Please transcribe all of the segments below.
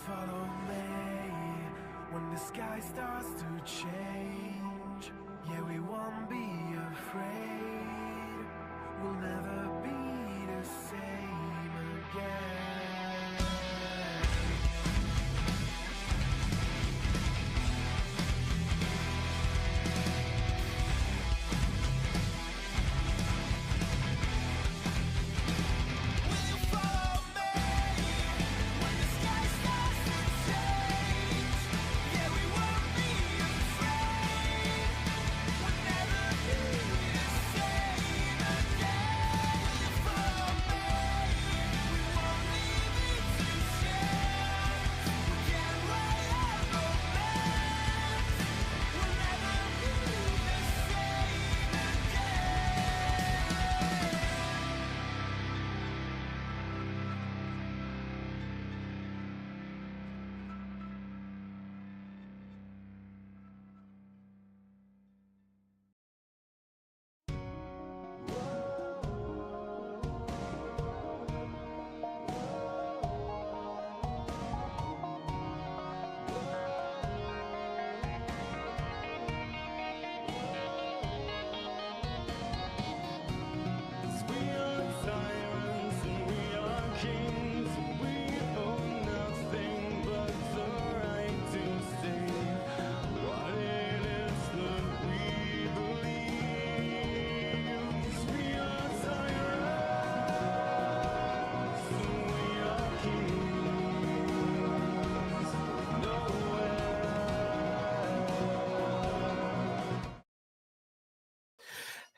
follow me when the sky starts to change. Yeah, we won't be afraid. We'll never be the same again.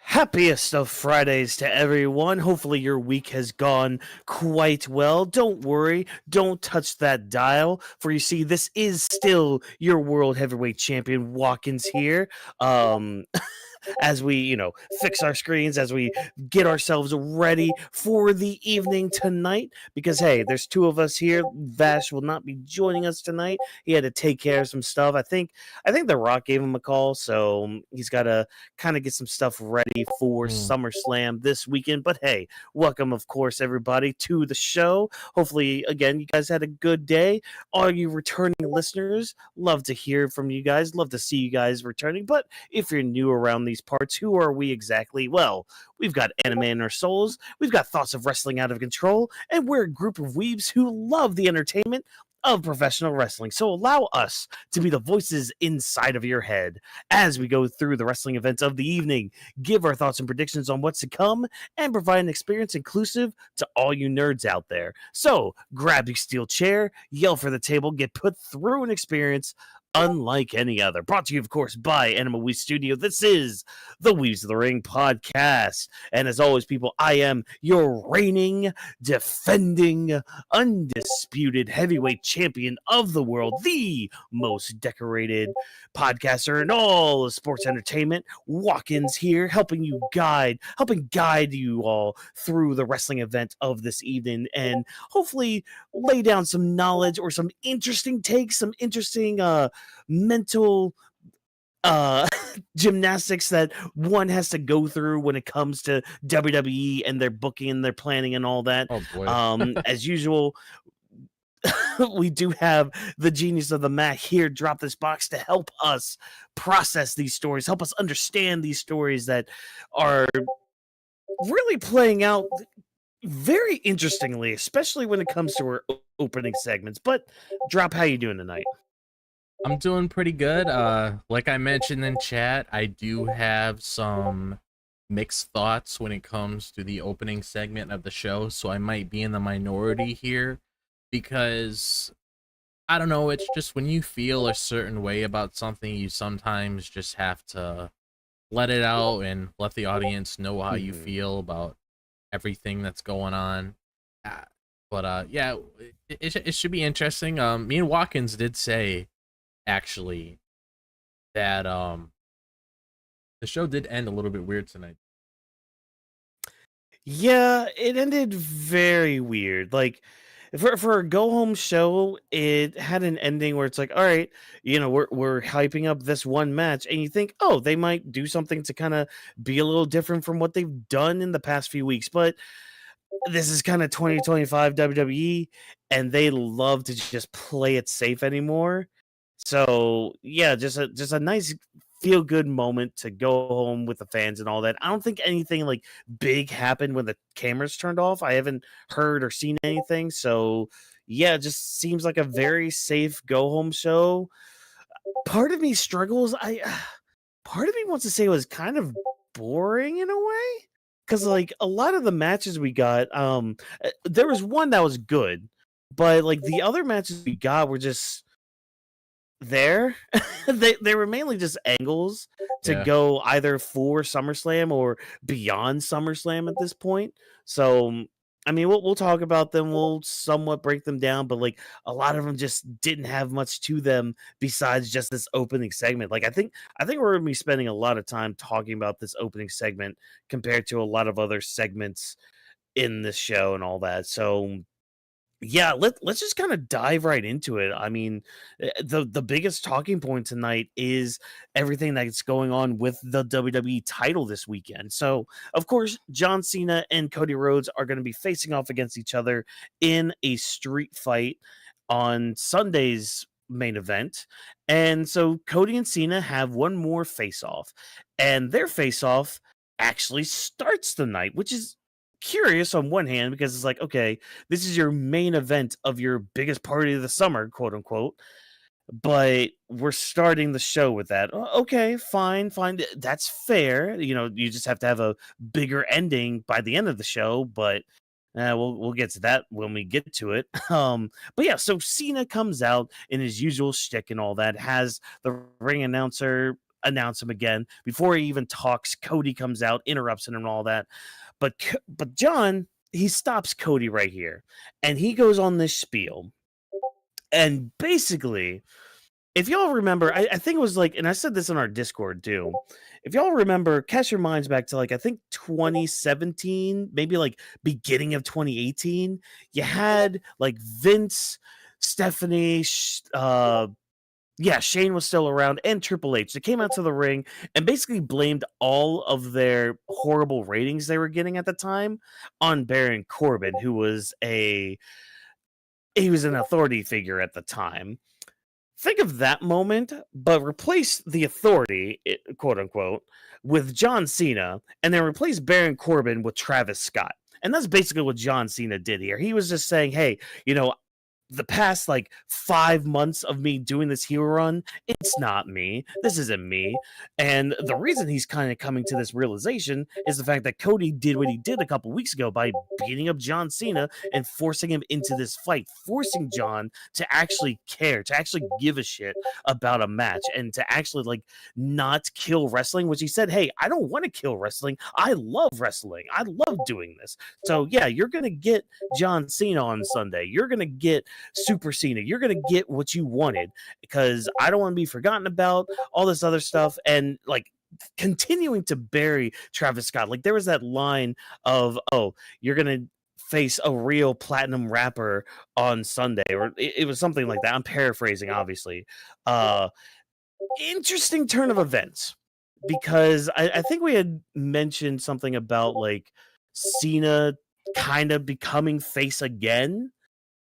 Happiest of Fridays to everyone. Hopefully your week has gone quite well. Don't worry, don't touch that dial, for you see, this is still your World Heavyweight Champion Watkins here. As we, fix our screens, as we get ourselves ready for the evening tonight. Because hey, there's two of us here. Vash will not be joining us tonight. He had to take care of some stuff. I think The Rock gave him a call, so he's got to kind of get some stuff ready for SummerSlam this weekend. But hey, welcome, of course, everybody to the show. Hopefully, again, you guys had a good day. All you returning listeners, love to hear from you guys. Love to see you guys returning. But if you're new around these parts, who are we exactly? Well, we've got anime in our souls, we've got thoughts of wrestling out of control, and we're a group of weebs who love the entertainment of professional wrestling. So allow us to be the voices inside of your head as we go through the wrestling events of the evening, give our thoughts and predictions on what's to come, and provide an experience inclusive to all you nerds out there. So grab your steel chair, yell for the table, get put through an experience unlike any other. Brought to you, of course, by Animal We Studio. This is the Weebs of the Ring podcast. And as always, people, I am your reigning, defending, undisputed heavyweight champion of the world, the most decorated podcaster in all of sports entertainment, Watkins here, helping guide you all through the wrestling event of this evening, and hopefully lay down some knowledge or some interesting takes, some interesting mental gymnastics that one has to go through when it comes to WWE and their booking and their planning and all that. Oh boy. As usual, we do have the genius of the Mac here drop this box to help us process these stories, help us understand these stories that are really playing out very interestingly, especially when it comes to our opening segments. But Drop, how you doing tonight? I'm doing pretty good. Like I mentioned in chat, I do have some mixed thoughts when it comes to the opening segment of the show, so I might be in the minority here because I don't know, it's just when you feel a certain way about something, you sometimes just have to let it out and let the audience know how you feel about everything that's going on. But yeah, it should be interesting. Me and Watkins did say actually that the show did end a little bit weird tonight. Yeah, it ended very weird. Like for a go home show, it had an ending where it's like, all right, we're hyping up this one match, and you think, oh, they might do something to kind of be a little different from what they've done in the past few weeks, but this is kind of 2025 WWE, and they love to just play it safe anymore. So yeah, just a nice feel good moment to go home with the fans and all that. I don't think anything like big happened when the cameras turned off. I haven't heard or seen anything. So yeah, it just seems like a very safe go home show. Part of me struggles. Part of me wants to say it was kind of boring in a way, because like a lot of the matches we got, there was one that was good, but like the other matches we got were just there. They were mainly just angles to Yeah. go either for SummerSlam or beyond SummerSlam at this point. So I mean, we'll talk about them. We'll somewhat break them down, but like a lot of them just didn't have much to them besides just this opening segment. Like I think we're gonna be spending a lot of time talking about this opening segment compared to a lot of other segments in this show and all that. So yeah, let's just kind of dive right into it. I mean, the biggest talking point tonight is everything that's going on with the WWE title this weekend. So, of course, John Cena and Cody Rhodes are going to be facing off against each other in a street fight on Sunday's main event. And so Cody and Cena have one more face off, and their face off actually starts the night, which is curious on one hand because it's like, okay, this is your main event of your biggest party of the summer, quote unquote. But we're starting the show with that. Okay, fine, fine. That's fair. You know, you just have to have a bigger ending by the end of the show. But we'll get to that when we get to it. But yeah, so Cena comes out in his usual shtick and all that. Has the ring announcer announce him again before he even talks. Cody comes out, interrupts him, and all that. But John, he stops Cody right here, and he goes on this spiel. And basically, if y'all remember, I think it was like, and I said this in our Discord too. If y'all remember, cast your minds back to like I think 2017, maybe like beginning of 2018. You had like Vince, Stephanie, yeah, Shane was still around, and Triple H. They came out to the ring and basically blamed all of their horrible ratings they were getting at the time on Baron Corbin, who was an authority figure at the time. Think of that moment, but replace the authority, quote unquote, with John Cena, and then replace Baron Corbin with Travis Scott. And that's basically what John Cena did here. He was just saying, hey, you know, the past like 5 months of me doing this heel run, it's not me. This isn't me. And the reason he's kind of coming to this realization is the fact that Cody did what he did a couple weeks ago by beating up John Cena and forcing him into this fight, forcing John to actually care, to actually give a shit about a match, and to actually like not kill wrestling, which he said, hey, I don't want to kill wrestling. I love wrestling. I love doing this. So yeah, you're going to get John Cena on Sunday. You're going to get Super Cena. You're going to get what you wanted, because I don't want to be forgotten about, all this other stuff. And like continuing to bury Travis Scott. Like there was that line of, oh, you're going to face a real platinum rapper on Sunday, or it was something like that. I'm paraphrasing, obviously. Interesting turn of events, because I think we had mentioned something about like Cena kind of becoming face again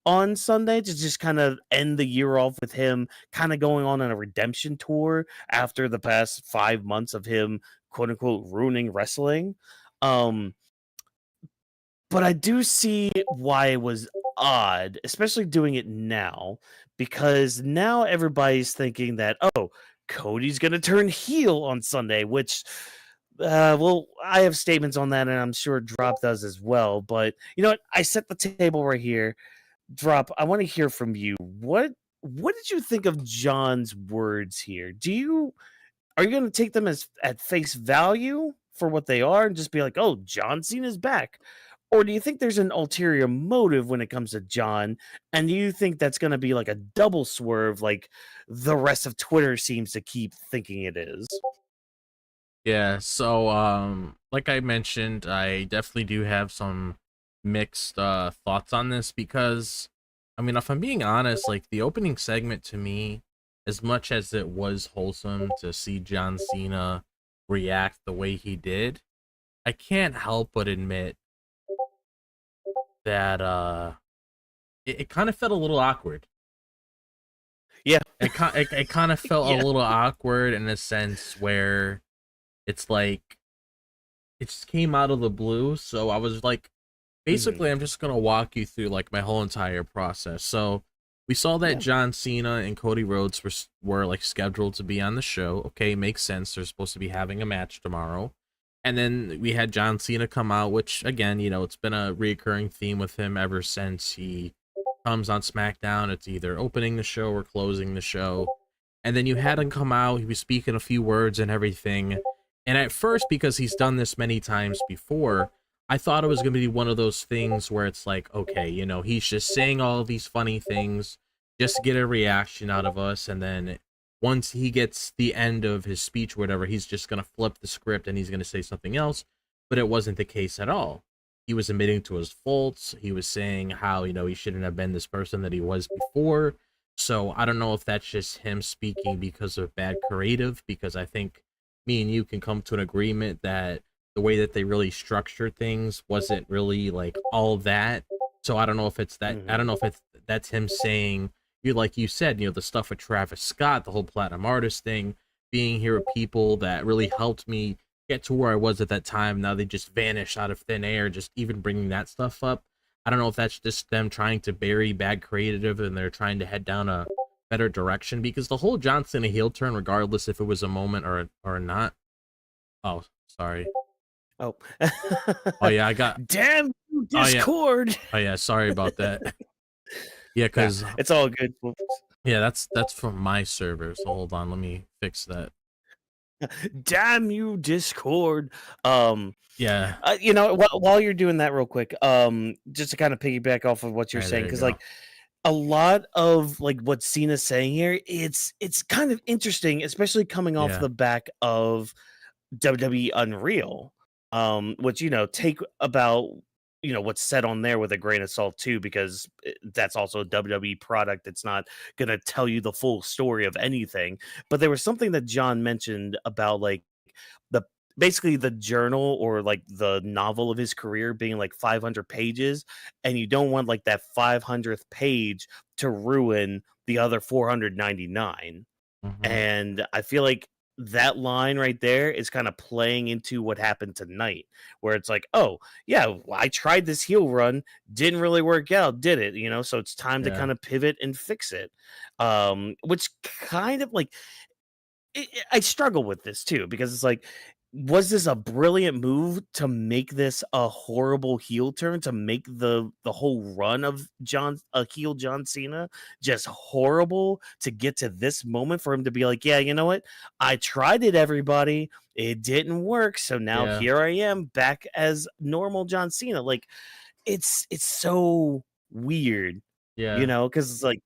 on Sunday to just kind of end the year off with him kind of going on a redemption tour after the past 5 months of him, quote unquote, ruining wrestling. But I do see why it was odd, especially doing it now, because now everybody's thinking that, oh, Cody's going to turn heel on Sunday, which, well, I have statements on that, and I'm sure Drop does as well. But you know what? I set the table right here. Drop, I want to hear from you. What did you think of John's words here? Are you going to take them as at face value for what they are and just be like, "Oh, John Cena's back," or do you think there's an ulterior motive when it comes to John? And do you think that's going to be like a double swerve, like the rest of Twitter seems to keep thinking it is? Yeah, so like I mentioned, I definitely do have some mixed thoughts on this because I mean, if I'm being honest, like the opening segment to me, as much as it was wholesome to see John Cena react the way he did, I can't help but admit that it kind of felt a little awkward. Yeah. It kind of felt a Yeah. little awkward in a sense where it's like it just came out of the blue. So I was like, basically, I'm just gonna walk you through like my whole entire process. So we saw that Yeah. John Cena and Cody Rhodes were like scheduled to be on the show. Okay, makes sense. They're supposed to be having a match tomorrow. And then we had John Cena come out, which again, you know, it's been a recurring theme with him ever since he comes on SmackDown. It's either opening the show or closing the show. And then you had him come out, he was speaking a few words and everything. And at first, because he's done this many times before, I thought it was going to be one of those things where it's like, okay, you know, he's just saying all of these funny things just to get a reaction out of us. And then once he gets the end of his speech or whatever, he's just going to flip the script and he's going to say something else. But it wasn't the case at all. He was admitting to his faults. He was saying how, you know, he shouldn't have been this person that he was before. So I don't know if that's just him speaking because of bad creative, because I think me and you can come to an agreement that the way that they really structured things wasn't really like all that. So I don't know if it's that. I don't know if that's him saying, you like you said, you know, the stuff with Travis Scott, the whole platinum artist thing, being here with people that really helped me get to where I was at that time. Now they just vanish out of thin air. Just even bringing that stuff up, I don't know if that's just them trying to bury bad creative and they're trying to head down a better direction, because the whole John Cena heel turn, regardless if it was a moment or not. Oh, sorry. Oh. Oh yeah, I got. Damn you, Discord. Oh yeah, sorry about that. Yeah, because it's all good. Yeah, that's from my server. So hold on, let me fix that. Damn you, Discord. Yeah. You know, while you're doing that real quick, just to kind of piggyback off of what you're saying, because like a lot of like what Cena's saying here, it's kind of interesting, especially coming off the back of WWE Unreal, which, you know, take about, you know, what's said on there with a grain of salt too, because that's also a WWE product. It's not going to tell you the full story of anything. But there was something that John mentioned about like the basically the journal or like the novel of his career being like 500 pages, and you don't want like that 500th page to ruin the other 499. And I feel like that line right there is kind of playing into what happened tonight, where it's like, oh yeah, I tried this heel run, didn't really work out, did it? You know, so it's time to kind of pivot and fix it. Which kind of like I struggle with this too, because it's like, was this a brilliant move to make this a horrible heel turn, to make the whole run of heel John Cena just horrible, to get to this moment for him to be like, yeah, you know what? I tried it, everybody. It didn't work. So now here I am back as normal John Cena. Like it's so weird. You know, because it's like,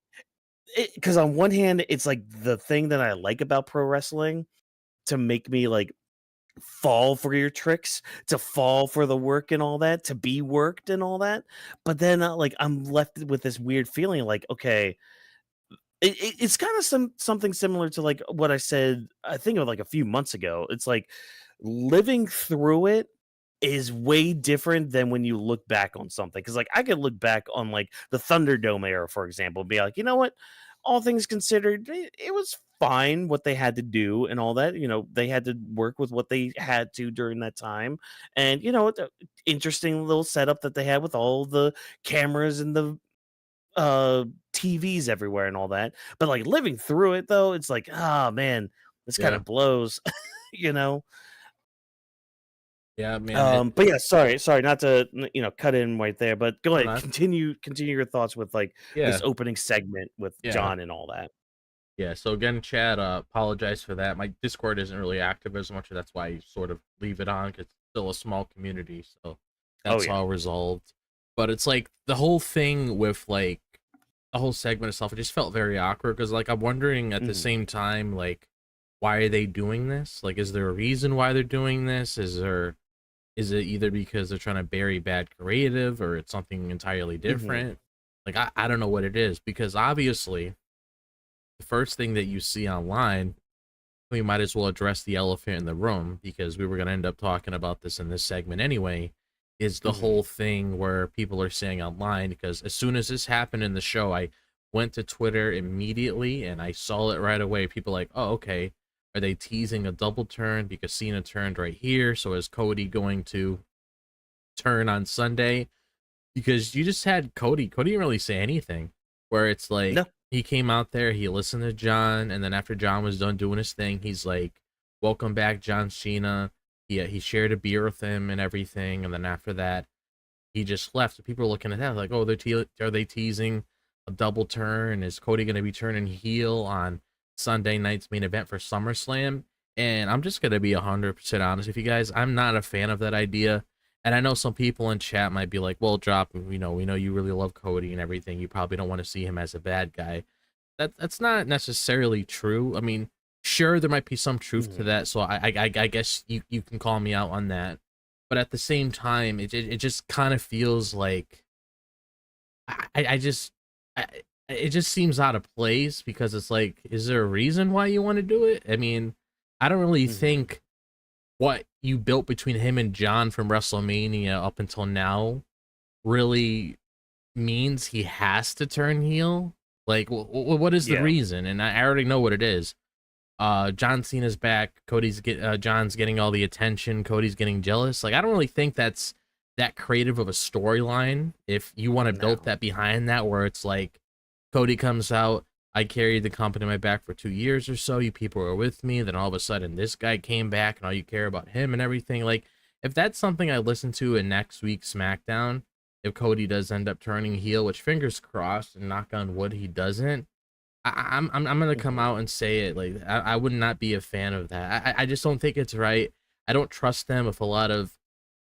because on one hand, it's like the thing that I like about pro wrestling, to make me like fall for your tricks, to fall for the work and all that, to be worked and all that. But then like I'm left with this weird feeling like, okay, it's kind of something similar to like what I said, I think of like a few months ago. It's like living through it is way different than when you look back on something. Because like I could look back on like the Thunderdome era, for example, and be like, you know what? All things considered, it was fine what they had to do and all that. You know, they had to work with what they had to during that time. And, you know, the interesting little setup that they had with all the cameras and the TVs everywhere and all that. But like living through it, though, it's like, oh man, this kind of blows, you know? Yeah, man. But yeah, sorry, not to, you know, cut in right there, but go ahead, continue your thoughts with like this opening segment with John and all that. Yeah, so again, Chad, apologize for that. My Discord isn't really active as much, that's why I sort of leave it on, because it's still a small community, so that's all resolved. But it's like the whole thing with like the whole segment itself, it just felt very awkward, because like I'm wondering at the same time, like, why are they doing this? Like, is there a reason why they're doing this? Is it either because they're trying to bury bad creative, or it's something entirely different? Like, I don't know what it is, because obviously the first thing that you see online, we might as well address the elephant in the room, because we were going to end up talking about this in this segment anyway, is the whole thing where people are saying online, because as soon as this happened in the show, I went to Twitter immediately and I saw it right away. People like, oh, okay, are they teasing a double turn because Cena turned right here? So is Cody going to turn on Sunday? Because you just had Cody didn't really say anything, where it's like No. he came out there, he listened to John, and then after John was done doing his thing, he's like, welcome back, John Cena. He shared a beer with him and everything, and then after that he just left. So people are looking at that like, oh, are they teasing a double turn? Is Cody going to be turning heel on Sunday night's main event for SummerSlam? And I'm just going to be 100% honest with you guys. I'm not a fan of that idea. And I know some people in chat might be like, well, Drop, we know you really love Cody and everything. You probably don't want to see him as a bad guy. That's not necessarily true. I mean, sure, there might be some truth to that. So I guess you can call me out on that. But at the same time, it just kind of feels like I just it just seems out of place, because it's like, is there a reason why you want to do it? I mean, I don't really think what you built between him and John from WrestleMania up until now really means he has to turn heel. Like, what is the reason? And I already know what it is. John Cena's back. John's getting all the attention. Cody's getting jealous. Like, I don't really think that's that creative of a storyline. If you want to build that behind that, where it's like Cody comes out, I carried the company on my back for 2 years or so. You people were with me. Then all of a sudden, this guy came back, and all you care about him and everything. Like, if that's something I listen to in next week's SmackDown, if Cody does end up turning heel, which fingers crossed and knock on wood he doesn't, I'm gonna come out and say it. Like, I would not be a fan of that. I just don't think it's right. I don't trust them with a lot of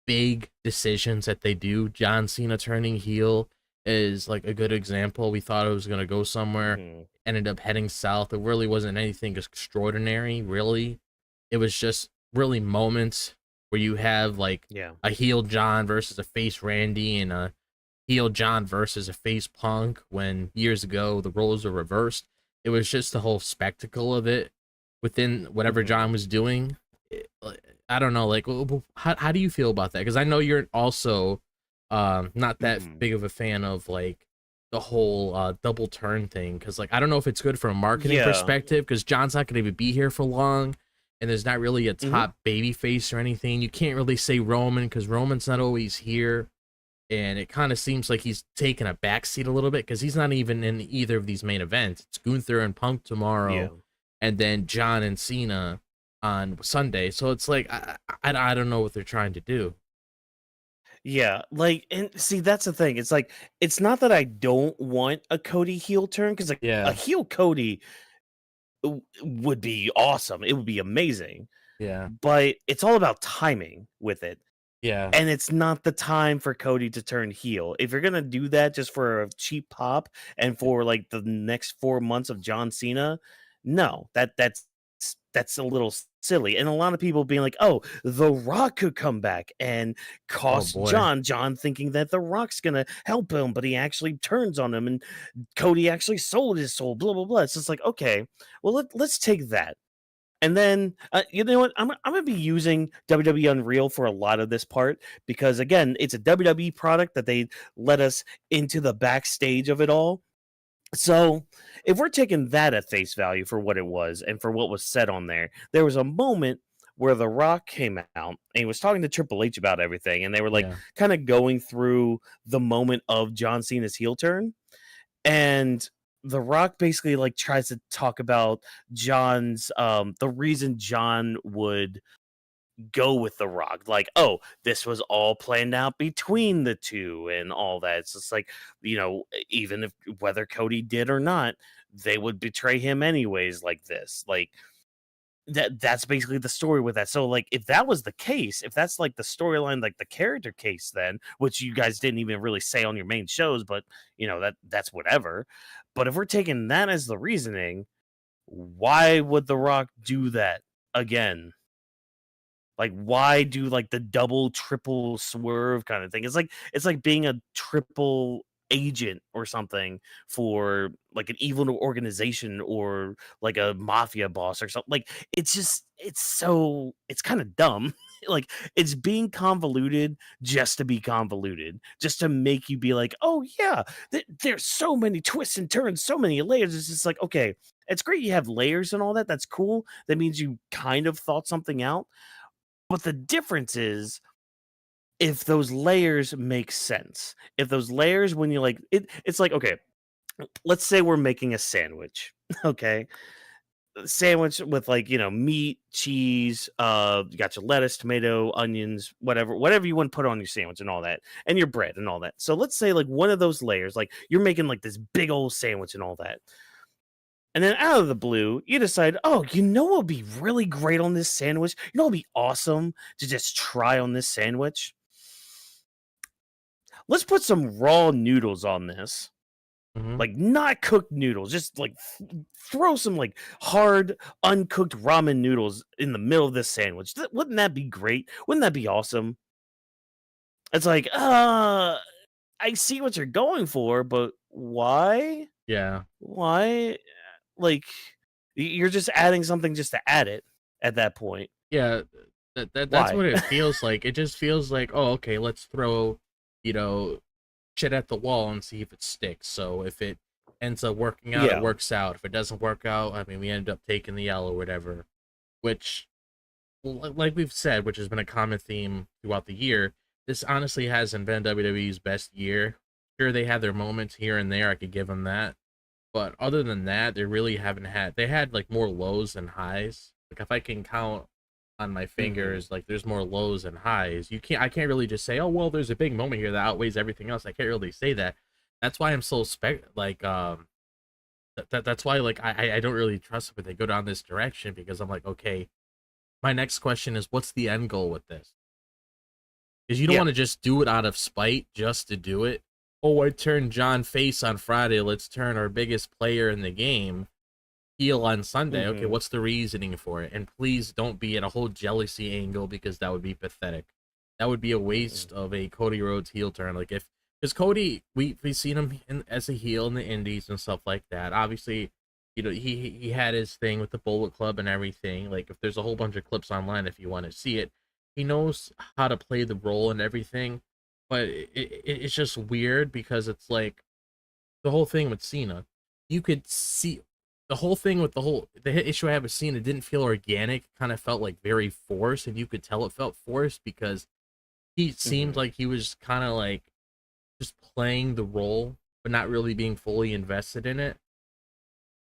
big decisions that they do. John Cena turning heel is like a good example. We thought it was gonna go somewhere, ended up heading south. It really wasn't anything extraordinary, really. It was just really moments where you have like a heel John versus a face Randy, and a heel John versus a face Punk, when years ago the roles were reversed. It was just the whole spectacle of it within whatever John was doing. I don't know, like, how do you feel about that? Because I know you're also not that big of a fan of like the whole double turn thing, because like, I don't know if it's good from a marketing perspective, because John's not going to even be here for long, and there's not really a top baby face or anything. You can't really say Roman, because Roman's not always here. And it kind of seems like he's taking a backseat a little bit, because he's not even in either of these main events. It's Gunther and Punk tomorrow, and then John and Cena on Sunday. So it's like, I don't know what they're trying to do. Yeah, like, and see, that's the thing. It's like, it's not that I don't want a Cody heel turn, because like, a heel Cody would be awesome. It would be amazing. Yeah. But it's all about timing with it. Yeah. And it's not the time for Cody to turn heel. If you're gonna do that just for a cheap pop and for like the next 4 months of John Cena, no, that's a little silly. And a lot of people being like, "Oh, The Rock could come back and cost John thinking that The Rock's gonna help him, but he actually turns on him, and Cody actually sold his soul." Blah blah blah. It's just like, okay, well, let's take that. And then, you know what? I'm going to be using WWE Unreal for a lot of this part, because, again, it's a WWE product that they let us into the backstage of it all. So if we're taking that at face value for what it was and for what was said on there, there was a moment where The Rock came out and he was talking to Triple H about everything. And they were like kind of going through the moment of John Cena's heel turn. And The Rock basically like tries to talk about John's the reason John would go with The Rock, like, oh, this was all planned out between the two and all that. It's just like, you know, even if whether Cody did or not, they would betray him anyways, like this. Like, that's basically the story with that. So like, if that was the case, if that's like the storyline, like the character case, then, which you guys didn't even really say on your main shows, but you know, that's whatever. But if we're taking that as the reasoning, why would The Rock do that again? Like, why do like the double triple swerve kind of thing? It's like being a triple agent or something for like an evil organization or like a mafia boss or something. Like it's kind of dumb. Like it's being convoluted just to be convoluted, just to make you be like, oh yeah, there's so many twists and turns, so many layers. It's just like, okay, it's great you have layers and all that. That's cool. That means you kind of thought something out. But the difference is if those layers make sense. If those layers, when you like it, it's like, okay, let's say we're making a sandwich. Okay. Sandwich with like, meat, cheese, you got your lettuce, tomato, onions, whatever you want to put on your sandwich and all that, and your bread and all that. So let's say like one of those layers, like you're making like this big old sandwich and all that. And then out of the blue, you decide, oh, what would be really great on this sandwich? What would be awesome to just try on this sandwich? Let's put some raw noodles on this. Mhm. Like not cooked noodles, just like throw some like hard uncooked ramen noodles in the middle of this sandwich. Wouldn't that be great? Wouldn't that be awesome? It's like, I see what you're going for, but why? Yeah. Why? Like you're just adding something just to add it at that point. Yeah, that's Why? what it feels like. It just feels like, oh, okay, let's throw, you know, shit at the wall and see if it sticks. So if it ends up working out, Yeah. it works out. If it doesn't work out, I mean, we end up taking the L or whatever. Which, like we've said, which has been a common theme throughout the year, this honestly hasn't been WWE's best year. Sure, they had their moments here and there. I could give them that. But other than that, they really haven't had. They had like more lows than highs. Like if I can count on my fingers, like there's more lows and highs. I can't really just say, oh well, there's a big moment here that outweighs everything else. I can't really say that. That's why I'm so that's why like I don't really trust when they go down this direction, because I'm like, okay, my next question is, what's the end goal with this? Because you don't Yeah. want to just do it out of spite just to do it. Oh, I turned John face on Friday. Let's turn our biggest player in the game heel on Sunday. Okay, what's the reasoning for it? And please don't be at a whole jealousy angle, because that would be pathetic. That would be a waste of a Cody Rhodes heel turn. Like because Cody, we've seen him as a heel in the Indies and stuff like that. Obviously, he had his thing with the Bullet Club and everything. Like if there's a whole bunch of clips online if you want to see it, he knows how to play the role and everything. But it's just weird because it's like the whole thing with Cena. You could see the whole thing with the issue I have with Cena didn't feel organic. Kind of felt like very forced, and you could tell it felt forced because he seemed like he was kind of like just playing the role, but not really being fully invested in it.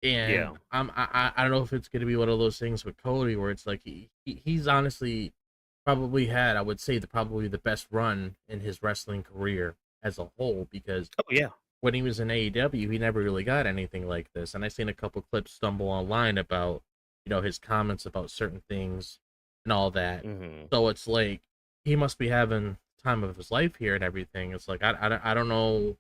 And Yeah. I don't know if it's gonna be one of those things with Cody where it's like he's honestly probably had, I would say, probably the best run in his wrestling career as a whole, because Oh yeah. when he was in AEW, he never really got anything like this. And I've seen a couple clips stumble online about, his comments about certain things and all that. So it's like he must be having time of his life here and everything. It's like I don't know,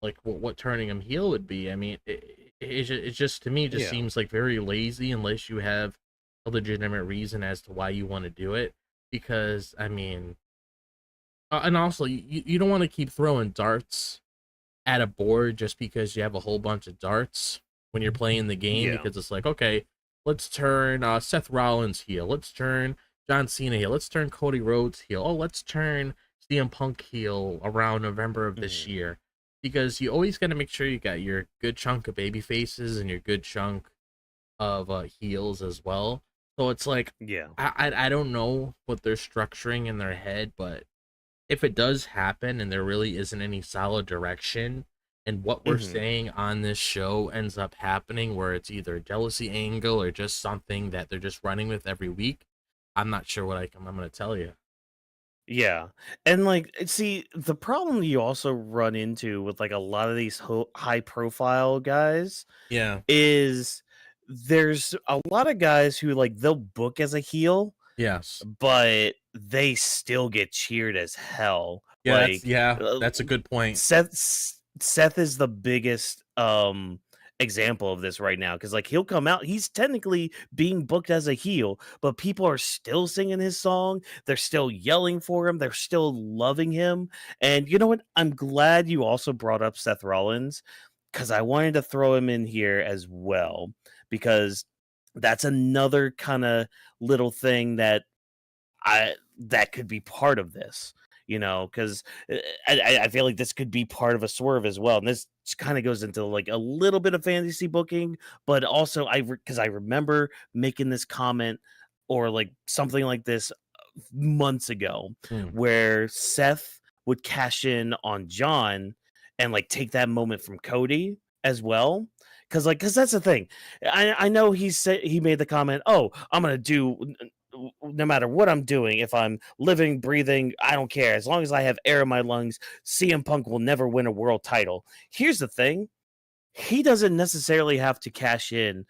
like what turning him heel would be. I mean, it just to me just Yeah. seems like very lazy unless you have a legitimate reason as to why you want to do it. Because I mean, and also you don't want to keep throwing darts at a board just because you have a whole bunch of darts when you're playing the game. Yeah. Because it's like, okay, let's turn Seth Rollins heel, let's turn John Cena heel, let's turn Cody Rhodes heel, oh, let's turn CM Punk heel around November of this year. Because you always got to make sure you got your good chunk of baby faces and your good chunk of heels as well. So it's like, Yeah. I don't know what they're structuring in their head, but if it does happen and there really isn't any solid direction, and what we're saying on this show ends up happening where it's either a jealousy angle or just something that they're just running with every week, I'm not sure what I'm going to tell you. Yeah. And like, see, the problem you also run into with like a lot of these high profile guys Yeah. is there's a lot of guys who like they'll book as a heel, Yes. but they still get cheered as hell. Like, That's a good point. Seth is the biggest example of this right now because like he'll come out, he's technically being booked as a heel, but people are still singing his song, they're still yelling for him, they're still loving him. And you know what, I'm glad you also brought up Seth Rollins because I wanted to throw him in here as well because that's another kind of little thing that could be part of this, because I feel like this could be part of a swerve as well. And this kind of goes into like a little bit of fantasy booking, but also because I remember making this comment or like something like this months ago where Seth would cash in on John and like take that moment from Cody as well. Because that's the thing. I know he made the comment, oh, I'm gonna do no matter what I'm doing, if I'm living, breathing, I don't care. As long as I have air in my lungs, CM Punk will never win a world title. Here's the thing. He doesn't necessarily have to cash in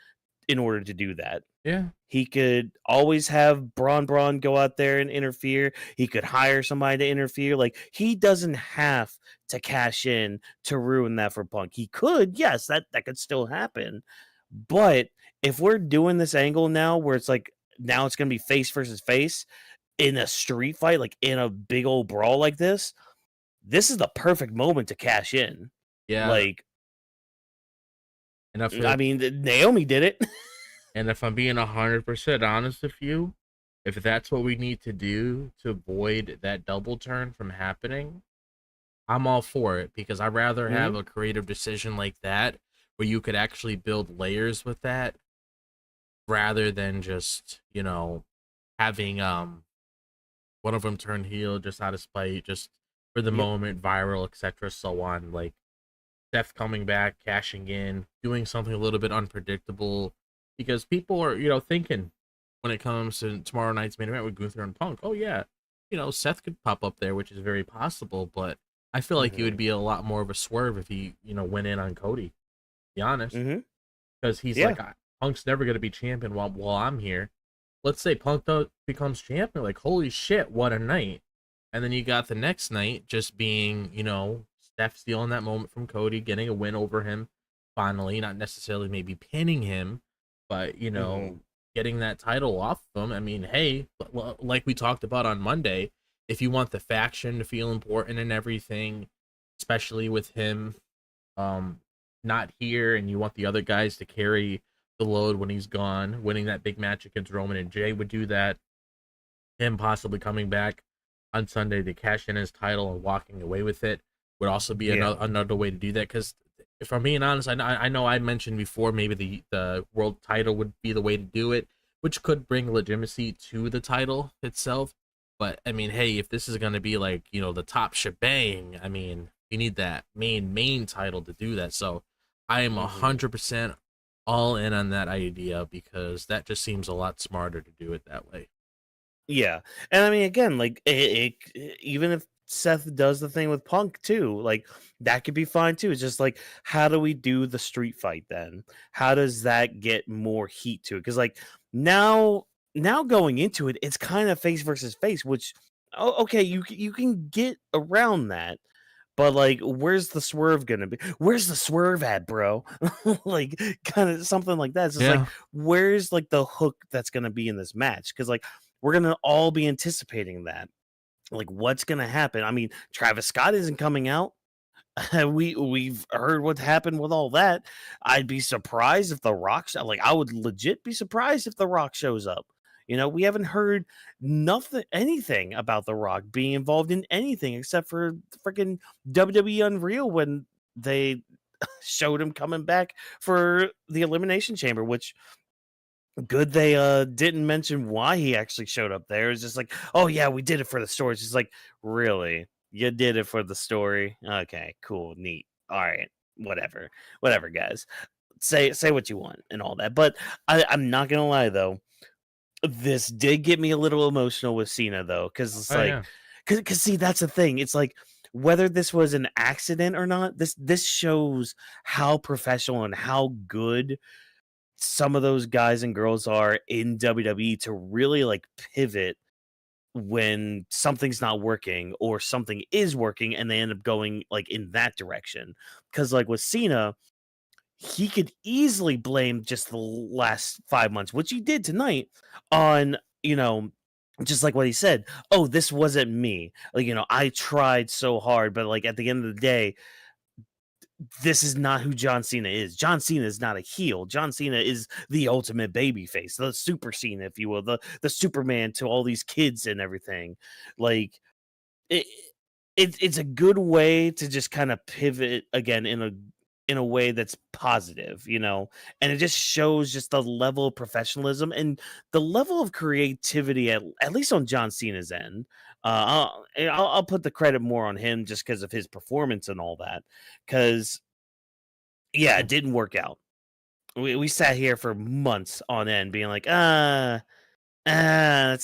order to do that. Yeah. He could always have Braun go out there and interfere. He could hire somebody to interfere. Like, he doesn't have to cash in to ruin that for Punk. He could, yes, that could still happen. But if we're doing this angle now where it's like, now it's going to be face versus face in a street fight, like in a big old brawl like this is the perfect moment to cash in. Yeah. Like, and I mean, Naomi did it. And if I'm being 100% honest with you, if that's what we need to do to avoid that double turn from happening, I'm all for it, because I'd rather have a creative decision like that where you could actually build layers with that rather than just, having one of them turn heel just out of spite, just for the moment, viral, etc., so on. Like Seth coming back, cashing in, doing something a little bit unpredictable, because people are, thinking when it comes to tomorrow night's main event with Gunther and Punk, oh yeah, Seth could pop up there, which is very possible, but I feel like it would be a lot more of a swerve if he, went in on Cody, to be honest, because he's like, Punk's never going to be champion while I'm here. Let's say Punk becomes champion, like, holy shit, what a night. And then you got the next night just being, Steph stealing that moment from Cody, getting a win over him, finally, not necessarily maybe pinning him, but, getting that title off of him. I mean, hey, like we talked about on Monday, if you want the faction to feel important and everything, especially with him not here, and you want the other guys to carry the load when he's gone, winning that big match against Roman and Jay would do that. Him possibly coming back on Sunday to cash in his title and walking away with it would also be another way to do that, because if I'm being honest, I know I mentioned before maybe the world title would be the way to do it, which could bring legitimacy to the title itself. But I mean, hey, if this is going to be like, the top shebang, I mean, you need that main title to do that. So I am 100% all in on that idea, because that just seems a lot smarter to do it that way. Yeah. And I mean, again, like even if Seth does the thing with Punk too, like that could be fine too. It's just like, how do we do the street fight then? How does that get more heat to it? Because like now going into it, it's kind of face versus face, which okay, you can get around that. But like, where's the swerve gonna be? Where's the swerve at, bro? Like, kind of something like that. It's just like, where's like the hook that's gonna be in this match? Because like, we're gonna all be anticipating that. Like, what's gonna happen? I mean, Travis Scott isn't coming out. We've heard what happened with all that. I'd be surprised if The Rock, like, I would legit be surprised if The Rock shows up. We haven't heard anything about The Rock being involved in anything except for freaking WWE Unreal when they showed him coming back for the Elimination Chamber, which good they didn't mention why he actually showed up there. It's just like, oh yeah, we did it for the story. It's just like, really? You did it for the story? Okay, cool, neat. All right, whatever, guys. Say what you want and all that. But I'm not gonna lie though, this did get me a little emotional with Cena though, because it's because see, that's the thing. It's like, whether this was an accident or not, this shows how professional and how good some of those guys and girls are in WWE to really like pivot when something's not working or something is working, and they end up going like in that direction. Because like with Cena, he could easily blame just the last 5 months, which he did tonight, on, just like what he said. Oh, this wasn't me. Like, I tried so hard, but like at the end of the day, this is not who John Cena is. John Cena is not a heel. John Cena is the ultimate babyface, the super Cena, if you will, the Superman to all these kids and everything. Like, it, it's a good way to just kind of pivot again in a way that's positive, and it just shows just the level of professionalism and the level of creativity at least on John Cena's end. I'll put the credit more on him just because of his performance and all that. Because yeah, it didn't work out. We sat here for months on end being like, that's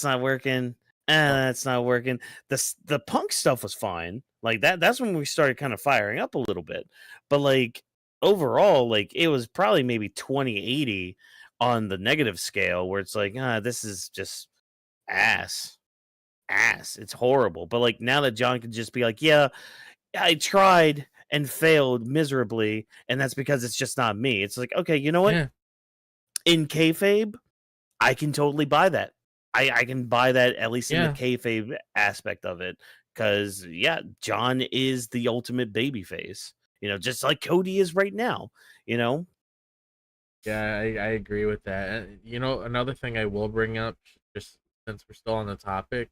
not working. That's not working. The Punk stuff was fine. Like that's when we started kind of firing up a little bit. But like overall, like it was probably maybe 20/80 on the negative scale where it's like, this is just ass. Ass. It's horrible. But like now that John can just be like, yeah, I tried and failed miserably, and that's because it's just not me. It's like, okay, you know what? Yeah. In kayfabe, I can totally buy that. I can buy that at least in the kayfabe aspect of it, because yeah, John is the ultimate babyface. Just like Cody is right now. Yeah, I agree with that. Another thing I will bring up, just since we're still on the topic,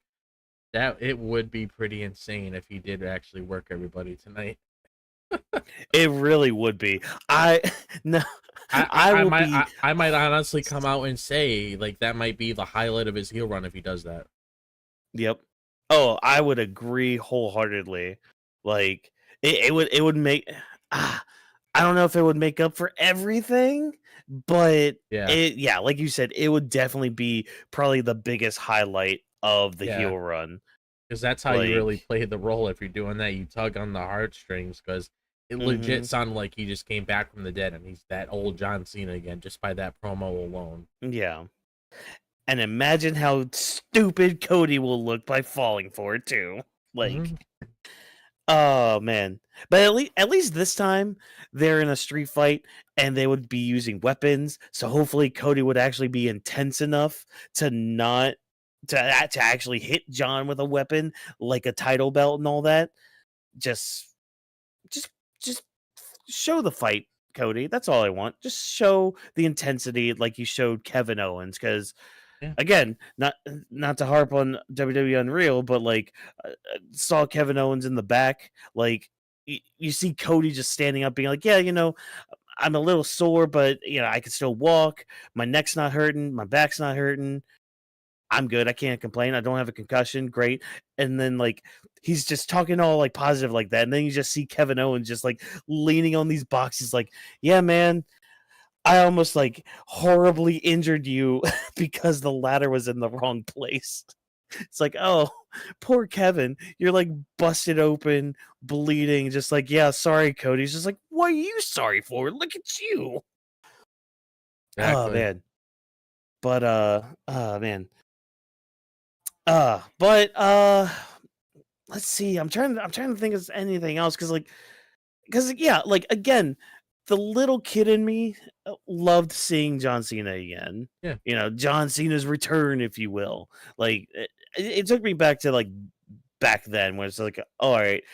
that it would be pretty insane if he did actually work everybody tonight. It really would be. No. I might honestly come out and say like that might be the highlight of his heel run if he does that. Yep. Oh, I would agree wholeheartedly. Like it would make. I don't know if it would make up for everything, but yeah, like you said, it would definitely be probably the biggest highlight of the heel run. Because that's how you really play the role. If you're doing that, you tug on the heartstrings, because it legit sounded like he just came back from the dead and he's that old John Cena again, just by that promo alone. Yeah. And imagine how stupid Cody will look by falling for it too. Like, oh man. But at least this time they're in a street fight and they would be using weapons. So hopefully Cody would actually be intense enough to not to actually hit John with a weapon like a title belt and all that. Just show the fight, Cody. That's all I want. Just show the intensity like you showed Kevin Owens, because again, not to harp on WWE Unreal, but like saw Kevin Owens in the back, like you see Cody just standing up being like, yeah, I'm a little sore, but I can still walk. My neck's not hurting, my back's not hurting. I'm good. I can't complain. I don't have a concussion. Great. And then like he's just talking all like positive like that. And then you just see Kevin Owens just like leaning on these boxes like, yeah, man, I almost like horribly injured you because the ladder was in the wrong place. It's like, oh, poor Kevin. You're like busted open, bleeding, just like, yeah, sorry, Cody. He's just like, what are you sorry for? Look at you. Exactly. Oh man. But man. But let's see. I'm trying to think of anything else because yeah, like again, the little kid in me loved seeing John Cena again. Yeah. John Cena's return, if you will. Like it took me back to like back then when it's like, all right,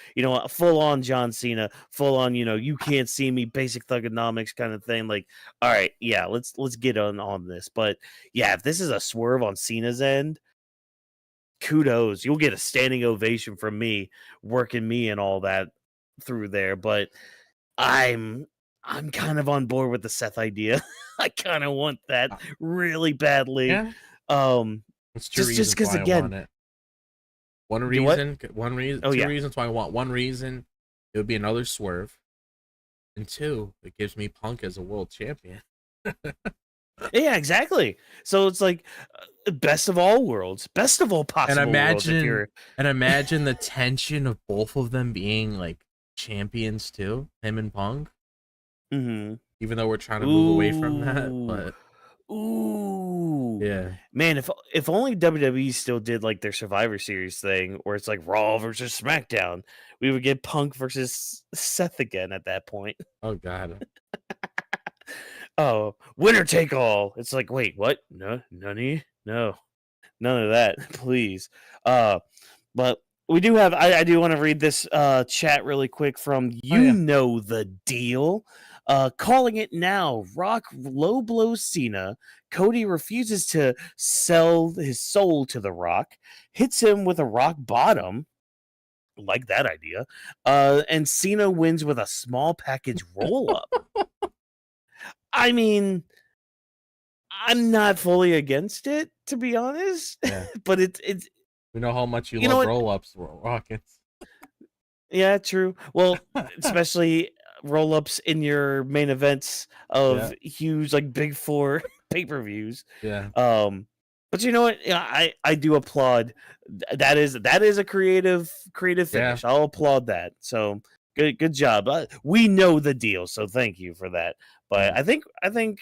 full on John Cena, full on, you can't see me, basic thugonomics kind of thing. Like, all right, yeah, let's get on this. But yeah, if this is a swerve on Cena's end, kudos. You'll get a standing ovation from me, working me and all that through there. But I'm kind of on board with the Seth idea. I kind of want that really badly. Yeah. It's just because again, Two reasons why I want. One reason, it would be another swerve, and two, it gives me Punk as a world champion. Yeah, exactly. So it's like best of all worlds, best of all possible worlds. And imagine the tension of both of them being like champions too, him and Punk. Mm-hmm. Even though we're trying to move away from that, but yeah, man, if only WWE still did like their Survivor Series thing, where it's like Raw versus SmackDown, we would get Punk versus Seth again at that point. Oh god. Oh, winner take all. It's like, wait, what? No, no, none of that, please. Uh, but we do have. I do want to read this chat really quick from Oh you yeah. know the deal. Calling it now. Rock low blows Cena. Cody refuses to sell his soul to the Rock. Hits him with a rock bottom. Like that idea. And Cena wins with a small package roll up. I mean, I'm not fully against it, to be honest. Yeah. But it's We know how much you you know love what? roll-ups, Rockets. Yeah, true. Well, especially roll-ups in your main events Yeah. of huge, like big four pay-per-views. Yeah. But you know what? Yeah, I do applaud. That is a creative Yeah. finish. I'll applaud that. So good job. We know the deal, so thank you for that. But Yeah. I think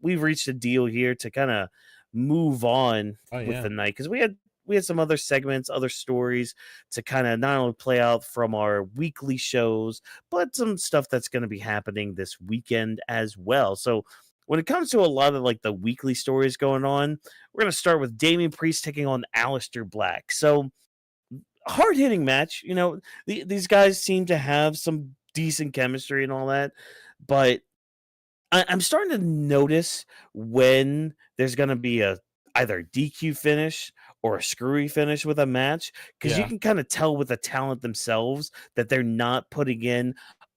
we've reached a deal here to kind of move on Oh with yeah. the night because we had some other segments, other stories to kind of not only play out from our weekly shows, but some stuff that's going to be happening this weekend as well. So when it comes to a lot of like the weekly stories going on, we're going to start with Damian Priest taking on Aleister Black. So hard hitting match. These guys seem to have some decent chemistry and all that, but I'm starting to notice when there's going to be a either DQ finish or a screwy finish with a match because you Yeah. can kind of tell with the talent themselves that they're not putting in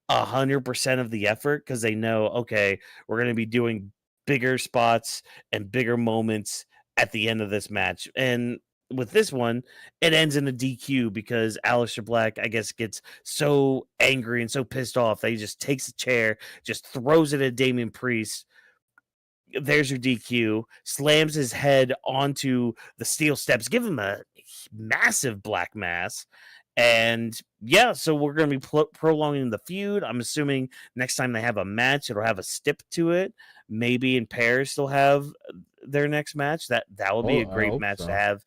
100% of the effort because they know, okay, we're going to be doing bigger spots and bigger moments at the end of this match. And with this one, it ends in a DQ because Aleister Black, I guess, gets so angry and so pissed off that he just takes a chair, just throws it at Damian Priest. There's your DQ, slams his head onto the steel steps, give him a massive black mass. And yeah, so we're going to be prolonging the feud. I'm assuming next time they have a match, it'll have a stip to it. Maybe in Paris they'll have their next match. That would be Oh, a I great hope match to so. have.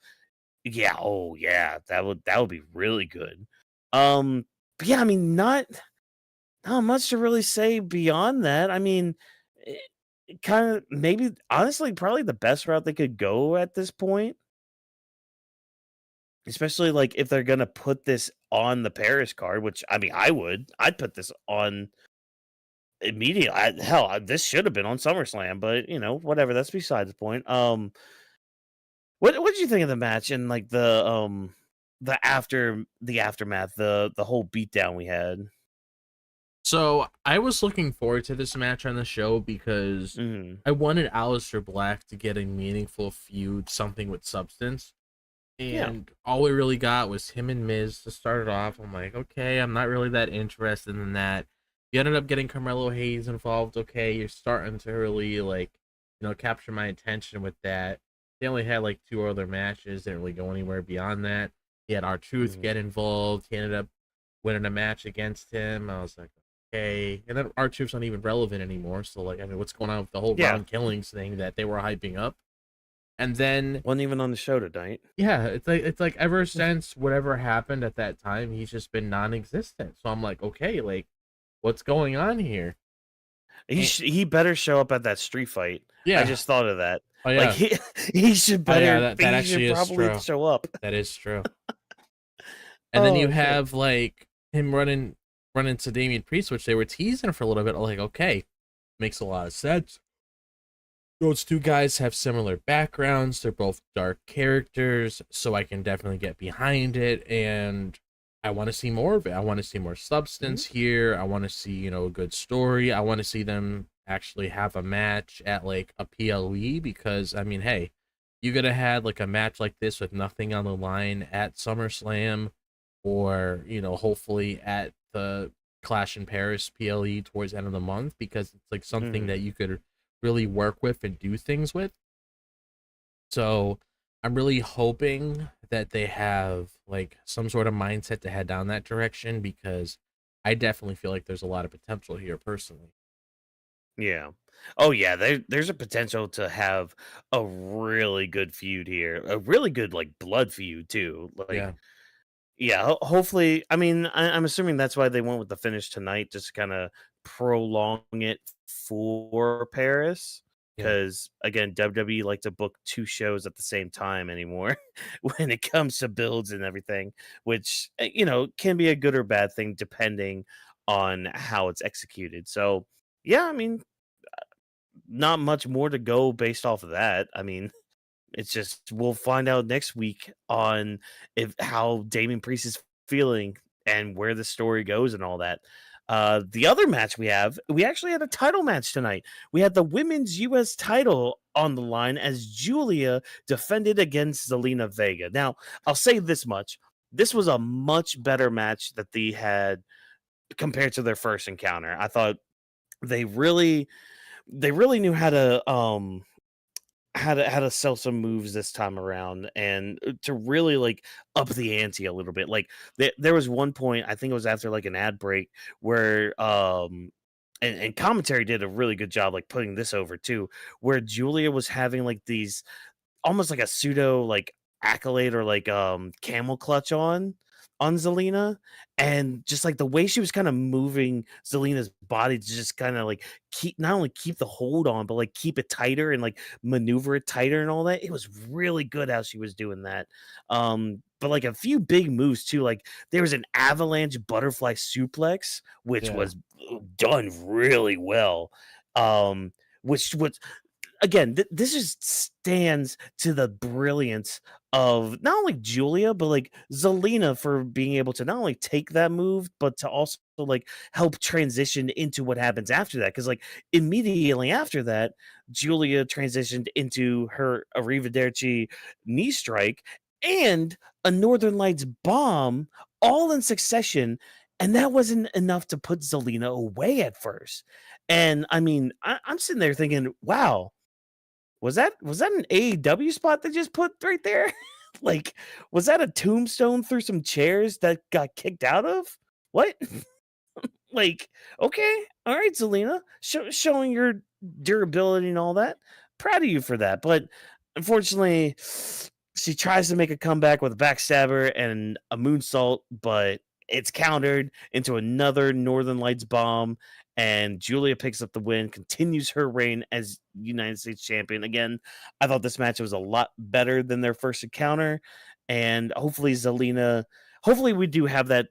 Yeah, oh yeah, that would be really good. But yeah, I mean, not much to really say beyond that. I mean, kind of maybe honestly probably the best route they could go at this point, especially like if they're gonna put this on the Paris card, which I mean I'd put this on immediately. This should have been on SummerSlam, but whatever. That's beside the point. What did you think of the match and like the aftermath, the whole beatdown we had? So I was looking forward to this match on the show because Mhm. I wanted Aleister Black to get a meaningful feud, something with substance. Yeah. And all we really got was him and Miz to start it off. I'm like, okay, I'm not really that interested in that. You ended up getting Carmelo Hayes involved. Okay, you're starting to really capture my attention with that. They only had like two other matches, didn't really go anywhere beyond that. He had R-Truth Mhm. get involved. He ended up winning a match against him. I was like, okay. And then R-Truth's not even relevant anymore. So like, I mean, what's going on with the whole Yeah. Ron Killings thing that they were hyping up? And then Wasn't even on the show tonight. yeah, it's like ever since whatever happened at that time, he's just been non-existent. So I'm like, okay, like what's going on here? And, He better show up at that street fight. I yeah. just thought of that. Oh Like yeah. he should Oh yeah, better that he actually should is probably true. show up. That is true. And then you Oh shit. have like him running to Damian Priest, which they were teasing for a little bit. I'm like, okay, makes a lot of sense. Those two guys have similar backgrounds. They're both dark characters, so I can definitely get behind it. And I want to see more of it. I want to see more substance here. I want to see, a good story. I want to see them actually have a match at like a PLE because, I mean, hey, you could have had like a match like this with nothing on the line at SummerSlam or, hopefully at the Clash in Paris PLE towards the end of the month because it's like something Mhm. that you could really work with and do things with. So I'm really hoping that they have like some sort of mindset to head down that direction because I definitely feel like there's a lot of potential here personally. Yeah. Oh yeah, there's a potential to have a really good feud here. A really good like blood feud too. Like Yeah. Yeah, hopefully. I mean, I'm assuming that's why they went with the finish tonight, just to kind of prolong it for Paris. Yeah. Because again, WWE like to book two shows at the same time anymore when it comes to builds and everything, which can be a good or bad thing depending on how it's executed. So, yeah, I mean, not much more to go based off of that. I mean, it's just we'll find out next week on if how Damian Priest is feeling and where the story goes and all that. The other match we actually had a title match tonight. We had the women's US title on the line as Giulia defended against Zelina Vega. Now, I'll say this much. This was a much better match that they had compared to their first encounter. I thought they really knew how to sell some moves this time around and to really like up the ante a little bit. Like there was one point, I think it was after like an ad break where and commentary did a really good job like putting this over too, where Julia was having like these almost like a pseudo like accolade or like camel clutch on Zelina, and just like the way she was kind of moving Zelina's body to just kind of like keep not only keep the hold on but like keep it tighter and like maneuver it tighter and all that. It was really good how she was doing that. But like a few big moves too, like there was an avalanche butterfly suplex which Yeah. was done really well. Which was again, this just stands to the brilliance of not only Julia, but like Zelina for being able to not only take that move, but to also like help transition into what happens after that. Because like immediately after that, Julia transitioned into her Arrivederci knee strike and a Northern Lights bomb all in succession. And that wasn't enough to put Zelina away at first. And I mean, I'm sitting there thinking, wow, was that an AEW spot they just put right there? Like, was that a tombstone through some chairs that got kicked out of? What? Like, okay, all right, Zelina, showing your durability and all that. Proud of you for that, but unfortunately, she tries to make a comeback with a backstabber and a moonsault, but it's countered into another Northern Lights bomb, and Julia picks up the win, continues her reign as United States champion. Again, I thought this match was a lot better than their first encounter, and hopefully Zelina. Hopefully, we do have that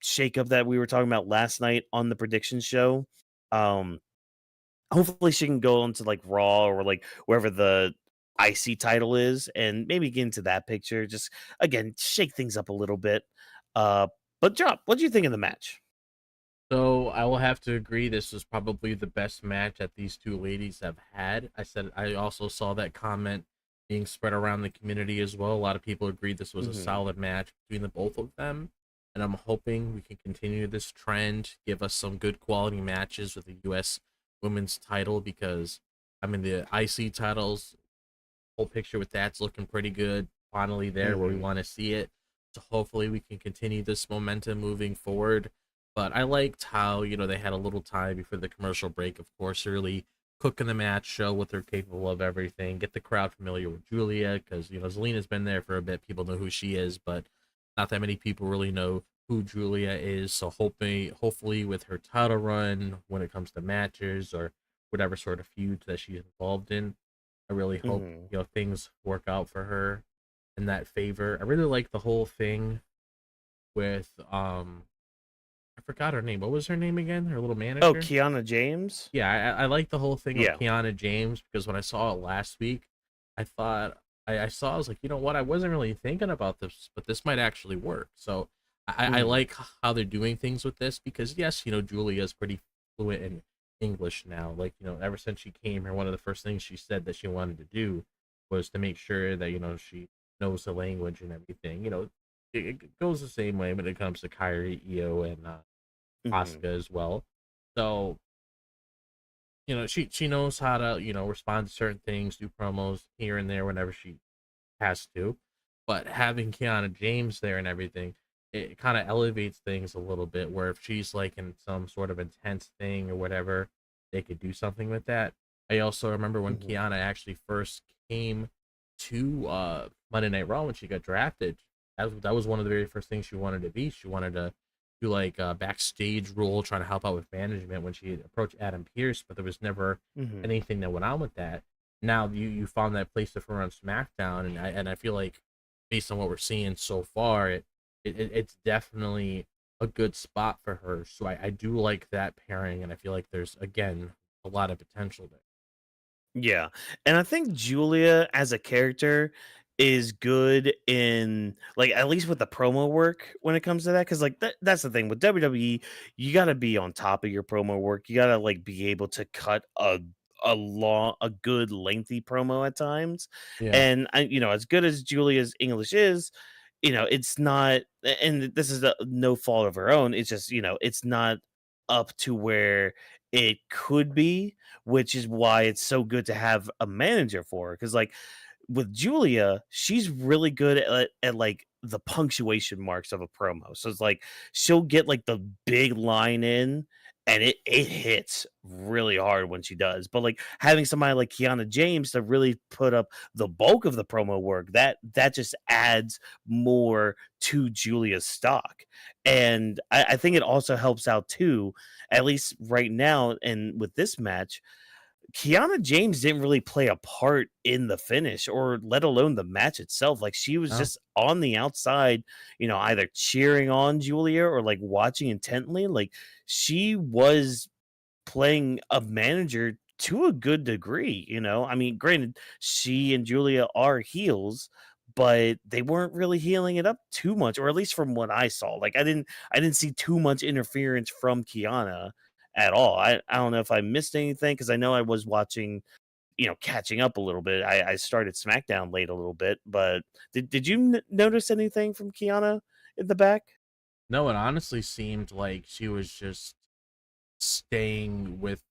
shakeup that we were talking about last night on the prediction show. Um, Hopefully she can go into like Raw or like wherever the IC title is and maybe get into that picture. Just again, shake things up a little bit. Uh, but Drop, what do you think of the match? So I will have to agree. This was probably the best match that these two ladies have had. I also saw that comment being spread around the community as well. A lot of people agreed this was a Mhm. solid match between the both of them, and I'm hoping we can continue this trend, give us some good quality matches with the U.S. Women's title because I mean the IC titles, whole picture with that's looking pretty good. Finally there where we Mhm. want to see it. So hopefully we can continue this momentum moving forward. But I liked how, they had a little time before the commercial break, of course, to really cook in the match, show what they're capable of, everything, get the crowd familiar with Julia, because, Zelina's been there for a bit. People know who she is, but not that many people really know who Julia is. So hopefully with her title run, when it comes to matches or whatever sort of feuds that she's involved in, I really hope, Mhm. things work out for her in that favor. I really like the whole thing with I forgot her name. What was her name again? Her little Oh, manager? Kiana James. Yeah, I like the whole thing with Yeah. Kiana James because when I saw it last week, I thought I was like, you know what? I wasn't really thinking about this, but this might actually work. So I Mhm. like how they're doing things with this because yes, Julia is pretty fluent in English now. Like, ever since she came here, one of the first things she said that she wanted to do was to make sure that, she knows the language and everything. It goes the same way when it comes to Kyrie, Io, and Mhm. Asuka as well. So, she knows how to, respond to certain things, do promos here and there whenever she has to. But having Kiana James there and everything, it kind of elevates things a little bit. Where if she's like in some sort of intense thing or whatever, they could do something with that. I also remember when Mhm. Kiana actually first came to Monday Night Raw when she got drafted. that was one of the very first things she wanted to be. She wanted to do like a backstage role, trying to help out with management when she approached Adam Pearce, but there was never Mhm. anything that went on with that. Now you found that place to her on SmackDown, and I feel like based on what we're seeing so far, it's definitely a good spot for her. So I do like that pairing, and I feel like there's again a lot of potential there. Yeah. And I think Giulia as a character is good in like at least with the promo work when it comes to that cuz like that's the thing with WWE, you got to be on top of your promo work. You got to like be able to cut a good lengthy promo at times. Yeah. And as good as Julia's English is, it's not, and this is no fault of her own. It's just, it's not up to where it could be, which is why it's so good to have a manager for her. Because like with Giulia, she's really good at like the punctuation marks of a promo. So it's like she'll get like the big line in and it hits really hard when she does. But like having somebody like Kiana James to really put up the bulk of the promo work, that just adds more to Julia's stock. And I think it also helps out too, at least right now and with this match, Kiana James didn't really play a part in the finish or let alone the match itself. Like she was No. just on the outside, either cheering on Julia or like watching intently. Like she was playing a manager to a good degree. I mean, granted, she and Julia are heels, but they weren't really healing it up too much, or at least from what I saw. Like I didn't see too much interference from Kiana at all. I don't know if I missed anything because I know I was watching, catching up a little bit. I started SmackDown late a little bit, but did you notice anything from Kiana in the back? No, it honestly seemed like she was just staying with.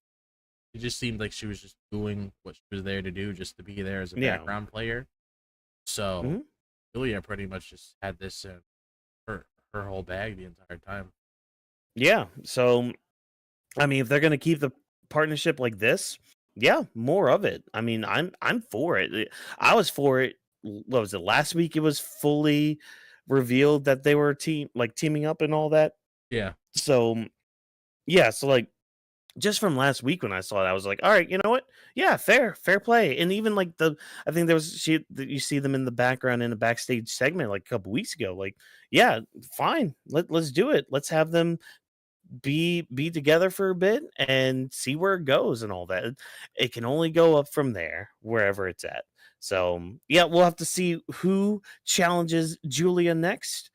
It just seemed like she was just doing what she was there to do, just to be there as a Yeah. background player. So Mhm. Julia pretty much just had this in her whole bag the entire time. Yeah. So I mean, if they're gonna keep the partnership like this, yeah, more of it. I mean, I'm for it. I was for it. What was it? Last week it was fully revealed that they were teaming up and all that. Yeah, So yeah, so like just from last week when I saw it, I was like, all right, you know what? Yeah, fair play. And even like I think there was you see them in the background in the backstage segment like a couple weeks ago. Like, yeah, fine. Let's do it. Let's have them be together for a bit and see where it goes and all that. It can only go up from there, wherever it's at. So yeah, we'll have to see who challenges Julia next.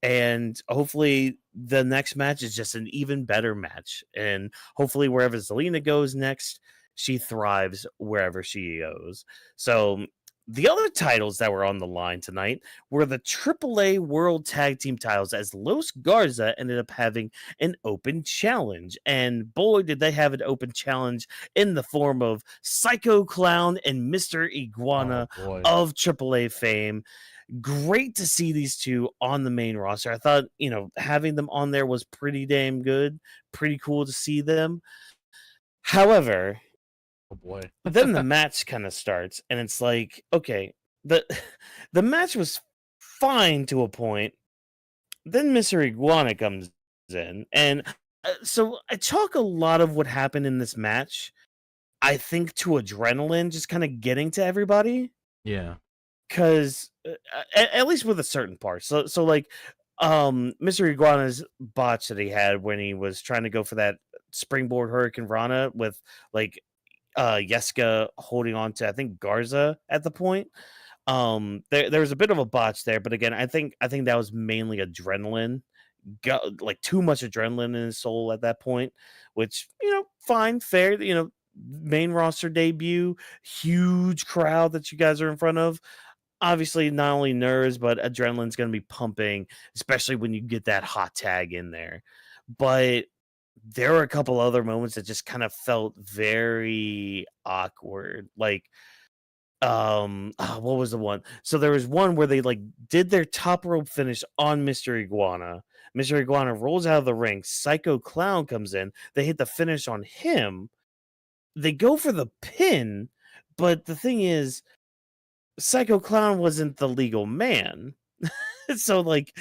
And hopefully the next match is just an even better match. And hopefully wherever Zelina goes next, she thrives wherever she goes. So the other titles that were on the line tonight were the AAA World Tag Team titles, as Los Garza ended up having an open challenge. And boy, did they have an open challenge in the form of Psycho Clown and Mr. oh Iguana boy. of AAA fame. Great to see these two on the main roster. I thought, having them on there was pretty damn good. Pretty cool to see them. However, Oh boy. then the match kind of starts, and it's like, okay, the the match was fine to a point. Then Mr. Iguana comes in, and so I chalk a lot of what happened in this match, I think, to adrenaline just kind of getting to everybody. Yeah. Because at least with a certain part. So like, Mr. Iguana's botch that he had when he was trying to go for that springboard Hurricane Rana with like Yeska holding on to I think Garza at the point. There was a bit of a botch there, but again, I think that was mainly adrenaline. Got like too much adrenaline in his soul at that point, which fine, fair. Main roster debut, huge crowd that you guys are in front of. Obviously, not only nerves, but adrenaline's going to be pumping, especially when you get that hot tag in there. But there were a couple other moments that just kind of felt very awkward. Like, what was the one? So there was one where they like did their top rope finish on Mr. Iguana. Mr. Iguana rolls out of the ring. Psycho Clown comes in. They hit the finish on him. They go for the pin, but the thing is, Psycho Clown wasn't the legal man. So like,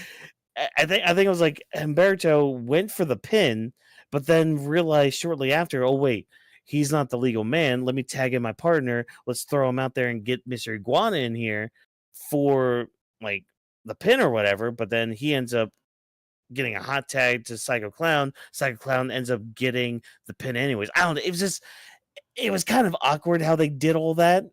I think it was like Humberto went for the pin, but then realized shortly after, oh wait, he's not the legal man. Let me tag in my partner. Let's throw him out there and get Mr. Iguana in here for like the pin or whatever. But then he ends up getting a hot tag to Psycho Clown. Psycho Clown ends up getting the pin anyways. I don't know. It was kind of awkward how they did all that.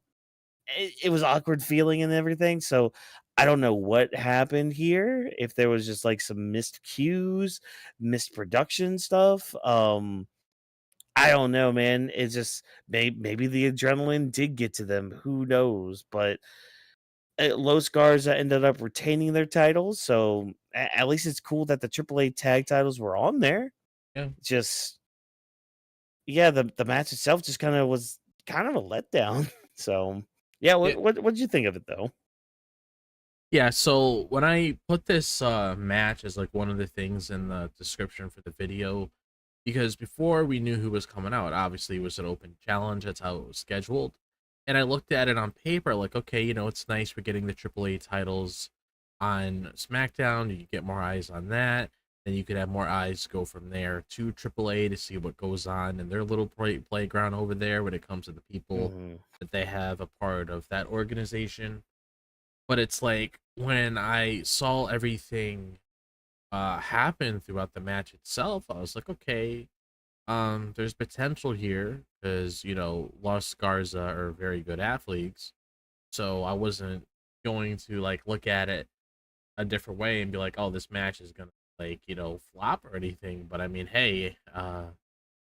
It was awkward feeling and everything. So I don't know what happened here. If there was just like some missed cues, missed production stuff. I don't know, man. It's just maybe the adrenaline did get to them. Who knows? But Los Garza ended up retaining their titles, so at least it's cool that the AAA tag titles were on there. Yeah. Just yeah, the match itself just kind of was kind of a letdown. So yeah, Yeah. what did you think of it though? Yeah, so when I put this match as like one of the things in the description for the video, because before we knew who was coming out, obviously it was an open challenge. That's how it was scheduled. And I looked at it on paper, like, okay, it's nice we're getting the AAA titles on SmackDown. You get more eyes on that. Then you could have more eyes go from there to AAA to see what goes on in their little playground over there when it comes to the people that they have a part of that organization. But it's like when I saw everything happen throughout the match itself, I was like, okay, there's potential here because Los Garza are very good athletes. So I wasn't going to like look at it a different way and be like, oh, this match is gonna like flop or anything. But I mean, hey,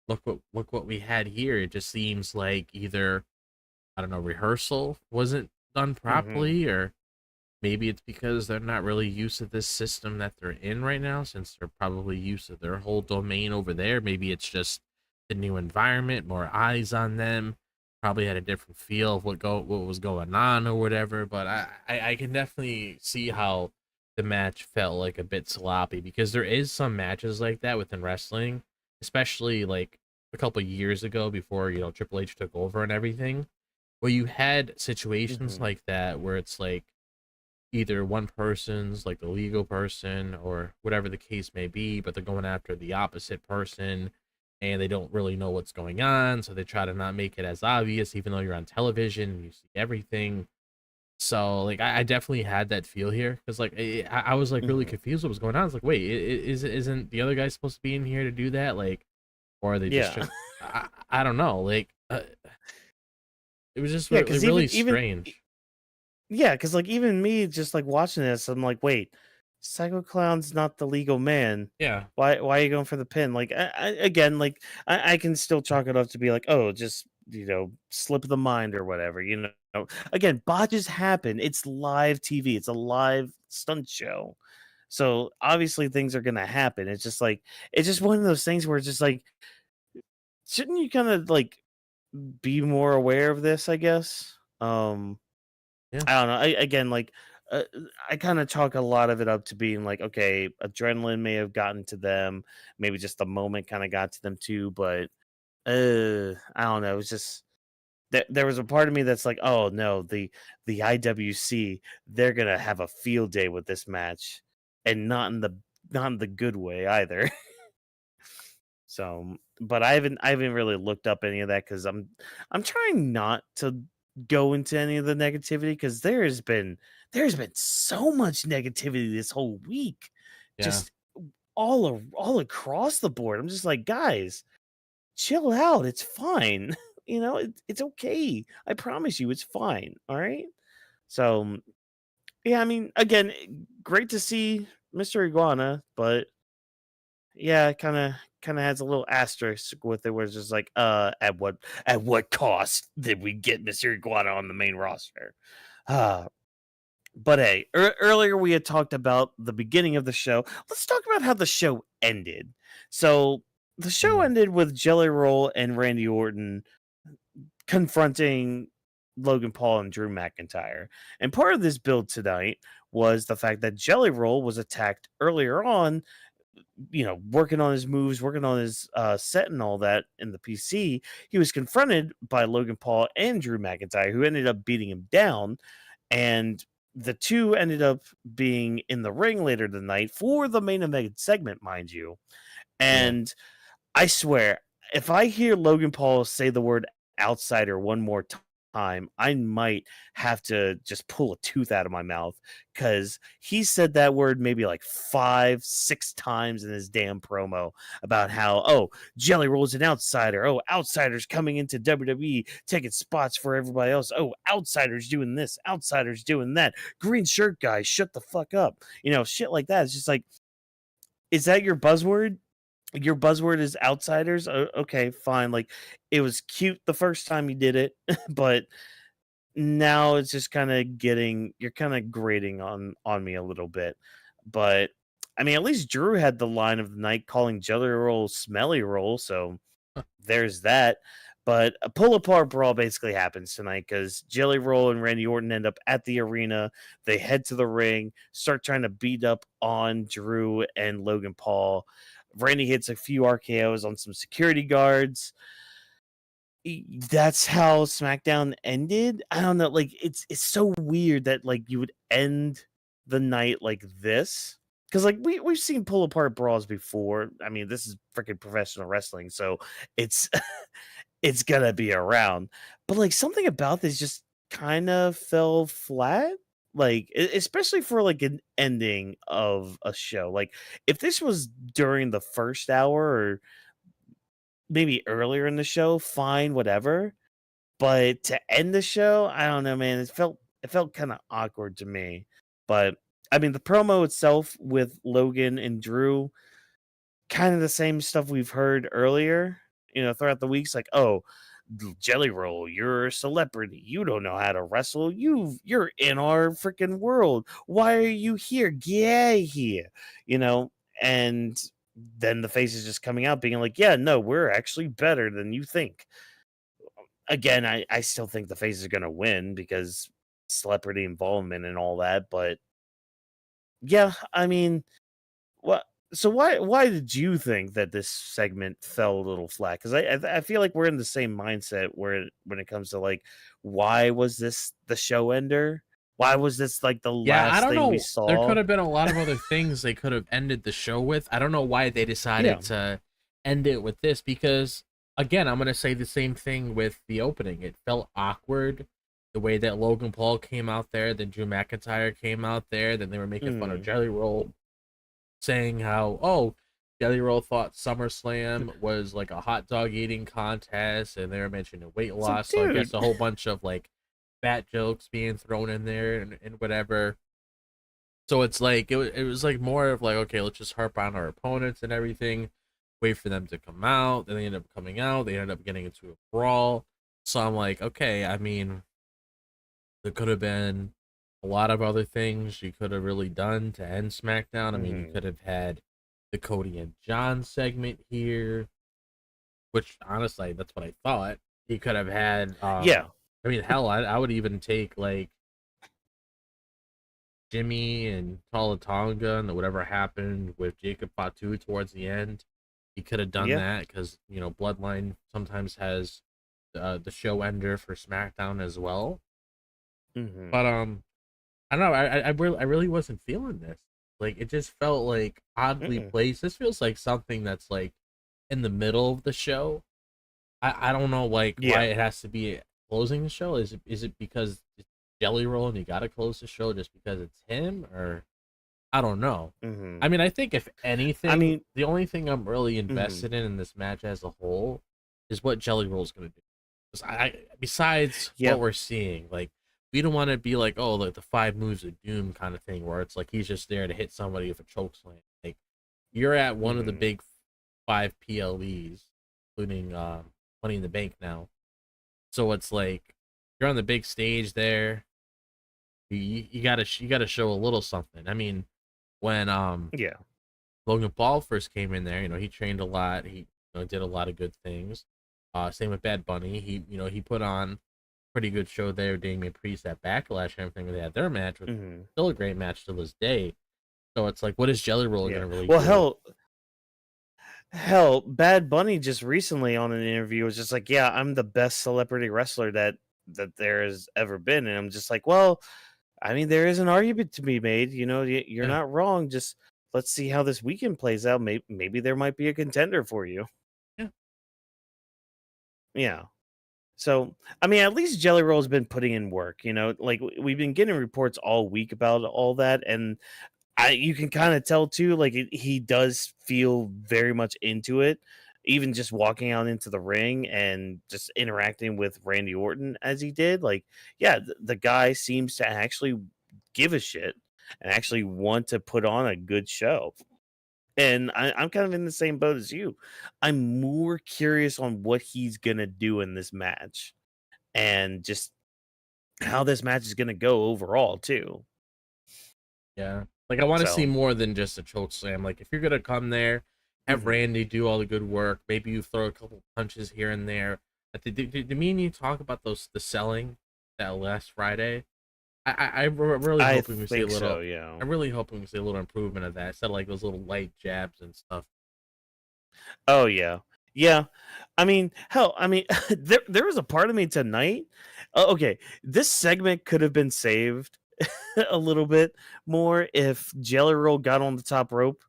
look what we had here. It just seems like either, I don't know, rehearsal wasn't done properly, or maybe it's because they're not really used to this system that they're in right now, since they're probably used to their whole domain over there. Maybe it's just the new environment, more eyes on them. Probably had a different feel of what was going on or whatever. But I can definitely see how the match felt like a bit sloppy, because there is some matches like that within wrestling, especially like a couple years ago before Triple H took over and everything, where you had situations like that where it's like either one person's like the legal person or whatever the case may be, but they're going after the opposite person and they don't really know what's going on, so they try to not make it as obvious, even though you're on television and you see everything. So like I definitely had that feel here, because like I was like really confused what was going on. I was like, wait, isn't the other guy supposed to be in here to do that? Like, or are they just I don't know, like it was just really strange. Yeah, because like even me just like watching this, I'm like, wait, Psycho Clown's not the legal man. Yeah. Why are you going for the pin? Like again, like I can still chalk it up to be like, oh, just slip of the mind or whatever. Again, botches happen. It's live TV. It's a live stunt show. So obviously things are gonna happen. It's just like it's just one of those things where it's just like, shouldn't you kind of like be more aware of this, I guess? Yeah. I don't know. Again, like I kind of chalk a lot of it up to being like, okay, adrenaline may have gotten to them, maybe just the moment kind of got to them too. But I don't know. It's just there was a part of me that's like, oh no, the IWC, they're gonna have a field day with this match, and not in the good way either. So, but I haven't really looked up any of that because I'm trying not to go into any of the negativity, because there's been so much negativity this whole week, Yeah. just all across the board. I'm just like, guys, chill out. It's fine. It's okay. I promise you, it's fine. All right. So yeah, I mean, again, great to see Mr. Iguana, but yeah, kind of has a little asterisk with it, where it's just like, at what cost did we get Mr. Iguana on the main roster? But hey, earlier we had talked about the beginning of the show. Let's talk about how the show ended. So the show ended with Jelly Roll and Randy Orton confronting Logan Paul and Drew McIntyre. And part of this build tonight was the fact that Jelly Roll was attacked earlier on, working on his moves, working on his set and all that in the PC. He was confronted by Logan Paul and Drew McIntyre, who ended up beating him down. And the two ended up being in the ring later the night for the main event segment, mind you. Yeah. And I swear, if I hear Logan Paul say the word outsider one more time, I might have to just pull a tooth out of my mouth, because he said that word maybe like 5-6 times in his damn promo about how, oh, Jelly Roll's an outsider. Oh, outsiders coming into WWE, taking spots for everybody else. Oh, outsiders doing this, outsiders doing that. Green shirt guy, shut the fuck up. Shit like that. It's just like, is that your buzzword? Your buzzword is outsiders? Okay, fine. Like, it was cute the first time you did it, but now it's just kind of you're kind of grating on me a little bit. But I mean, at least Drew had the line of the night calling Jelly Roll smelly roll, so there's that. But a pull apart brawl basically happens tonight because Jelly Roll and Randy Orton end up at the arena. They head to the ring, start trying to beat up on Drew and Logan Paul. Randy hits a few RKOs on some security guards. That's how SmackDown ended. I don't know. Like, it's so weird that like you would end the night like this. Because like we've seen pull apart brawls before. I mean, this is freaking professional wrestling, so it's it's gonna be around. But like something about this just kind of fell flat. Like, especially for like an ending of a show. Like, if this was during the first hour or maybe earlier in the show, fine, whatever. But to end the show, I don't know, man. It felt kind of awkward to me. But I mean, the promo itself with Logan and Drew, kind of the same stuff we've heard earlier, throughout the weeks. Like, oh, Jelly Roll, you're a celebrity. You don't know how to wrestle. You're in our freaking world. Why are you here? Get here, and then the face is just coming out being like, yeah, no, we're actually better than you think. Again, I still think the face is going to win because celebrity involvement and all that. But yeah, I mean, what? So why did you think that this segment fell a little flat? Because I feel like we're in the same mindset when it comes to like, why was this the show ender? Why was this like the Yeah, I last don't thing we know. There saw? could have been a lot of other things they could have ended the show with. I don't know why they decided Yeah. to end it with this because, again, I'm going to say the same thing with the opening. It felt awkward the way that Logan Paul came out there, then Drew McIntyre came out there, then they were making fun of Jelly Roll, saying how, oh, Jelly Roll thought SummerSlam was like a hot dog eating contest, and they were mentioning weight It's like, loss. So I guess dude. a whole bunch of like fat jokes being thrown in there and whatever. So it's like it was like more of like, okay, let's just harp on our opponents and everything, wait for them to come out. Then they end up coming out. They ended up getting into a brawl. So I'm like, okay, I mean, there could have been a lot of other things you could have really done to end SmackDown. I mean, you could have had the Cody and John segment here, which honestly, that's what I thought. You could have had, Yeah. I mean, hell, I would even take like Jimmy and Talla Tonga and whatever happened with Jacob Fatu towards the end. He could have done Yeah. that because Bloodline sometimes has the show ender for SmackDown as well. But I don't know. I really wasn't feeling this. Like, it just felt like oddly placed. This feels like something that's like in the middle of the show. I don't know why it has to be closing the show. Is it because it's Jelly Roll and you gotta close the show just because it's him, or I don't know. I mean, I think if anything, the only thing I'm really invested in this match as a whole is what Jelly Roll's gonna do. Besides what we're seeing, like, we don't want to be like, oh, like the 5 moves of doom kind of thing, where it's like he's just there to hit somebody with a choke slam. Like, you're at one of the big 5 PLEs, including Money in the Bank now. So it's like you're on the big stage there. You gotta show a little something. I mean, when Logan Paul first came in there, he trained a lot. He did a lot of good things. Same with Bad Bunny. He put on pretty good show there. Damian Priest at Backlash and everything. They had their match, which was still a great match to this day. So it's like, what is Jelly Roll gonna really do? Hell, Bad Bunny just recently on an interview was just like, yeah, I'm the best celebrity wrestler that there has ever been. And I'm just like, well, I mean, there is an argument to be made. You know, you're Yeah. not wrong. Just let's see how this weekend plays out. Maybe there might be a contender for you. Yeah. Yeah. So, I mean, at least Jelly Roll's been putting in work. You know, like we've been getting reports all week about all that, and you can kind of tell too. Like he does feel very much into it. Even just walking out into the ring and just interacting with Randy Orton as he did, like, yeah, the guy seems to actually give a shit and actually want to put on a good show. And I'm kind of in the same boat as you. I'm more curious on what he's gonna do in this match and just how this match is gonna go overall too. Yeah. Like I want to see So more than just a choke slam. Like if you're gonna come there, have mhm. Randy do all the good work. Maybe you throw a couple punches here and there. Did me and you talk about the selling that last Friday? Really I hoping we see a think little. so, yeah. I'm really hoping we see a little improvement of that instead of like those little light jabs and stuff. Oh yeah. Yeah. I mean, hell, I mean, there was a part of me tonight. Okay, this segment could have been saved a little bit more if Jelly Roll got on the top rope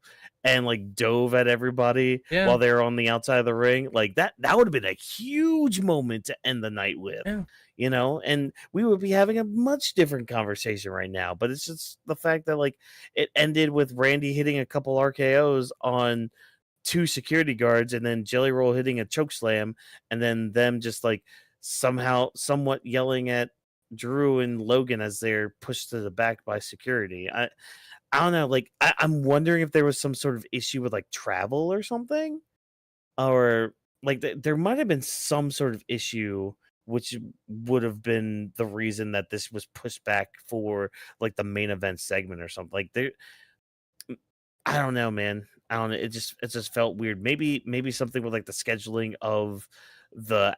and like dove at everybody Yeah. while they were on the outside of the ring. Like that would have been a huge moment to end the night with. Yeah. You know, and we would be having a much different conversation right now. But it's just the fact that like it ended with Randy hitting a couple RKO's on two security guards and then Jelly Roll hitting a choke slam and then them just like somehow somewhat yelling at Drew and Logan as they're pushed to the back by security. I don't know, like I'm wondering if there was some sort of issue with like travel or something, or like there might have been some sort of issue which would have been the reason that this was pushed back for like the main event segment or something. Like there, I don't know, man. I don't know. It just felt weird. Maybe something with like the scheduling of the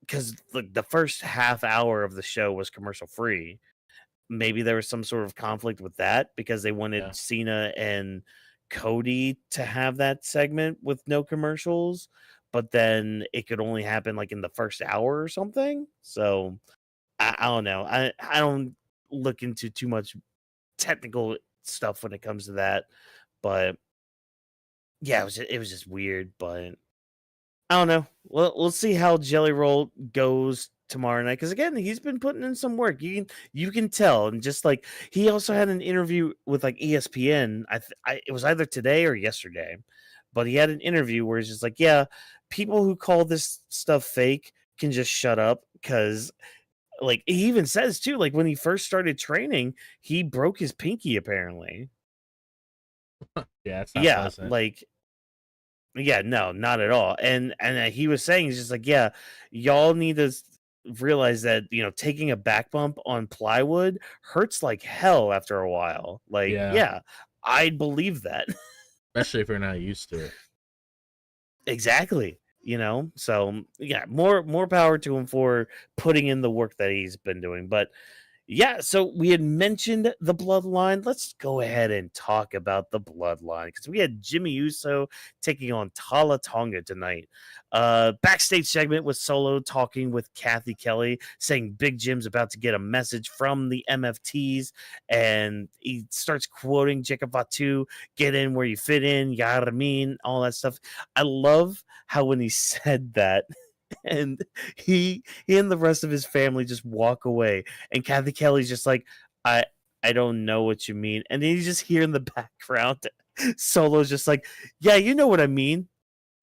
because the first half hour of the show was commercial free. Maybe there was some sort of conflict with that because they Yeah. wanted Cena and Cody to have that segment with no commercials, but then it could only happen like in the first hour or something. So I don't know. I don't look into too much technical stuff when it comes to that, but yeah, it was just weird, but I don't know. Well, we'll see how Jelly Roll goes tomorrow night because again, he's been putting in some work. You can tell, and just like he also had an interview with like ESPN. It was either today or yesterday, but he had an interview where he's just like, yeah, people who call this stuff fake can just shut up because like he even says too, like when he first started training, he broke his pinky apparently. Yeah, it's not Yeah, pleasant. like yeah, no, not at all. And he was saying he's just like, yeah, y'all need to realize that taking a back bump on plywood hurts like hell after a while. Like, Yeah. yeah, I'd believe that. Especially if you're not used to it. Exactly. So yeah, more power to him for putting in the work that he's been doing. But yeah, so we had mentioned the bloodline. Let's go ahead and talk about the bloodline because we had Jimmy Uso taking on Talla Tonga tonight. Backstage segment with Solo talking with Kathy Kelly, saying Big Jim's about to get a message from the MFTs, and he starts quoting Jacob Fatu, "Get in where you fit in, Yarmin," all that stuff. I love how when he said that. And he and the rest of his family just walk away, and Kathy Kelly's just like, I don't know what you mean. And then you just hear in the background Solo's just like, yeah, you know what I mean,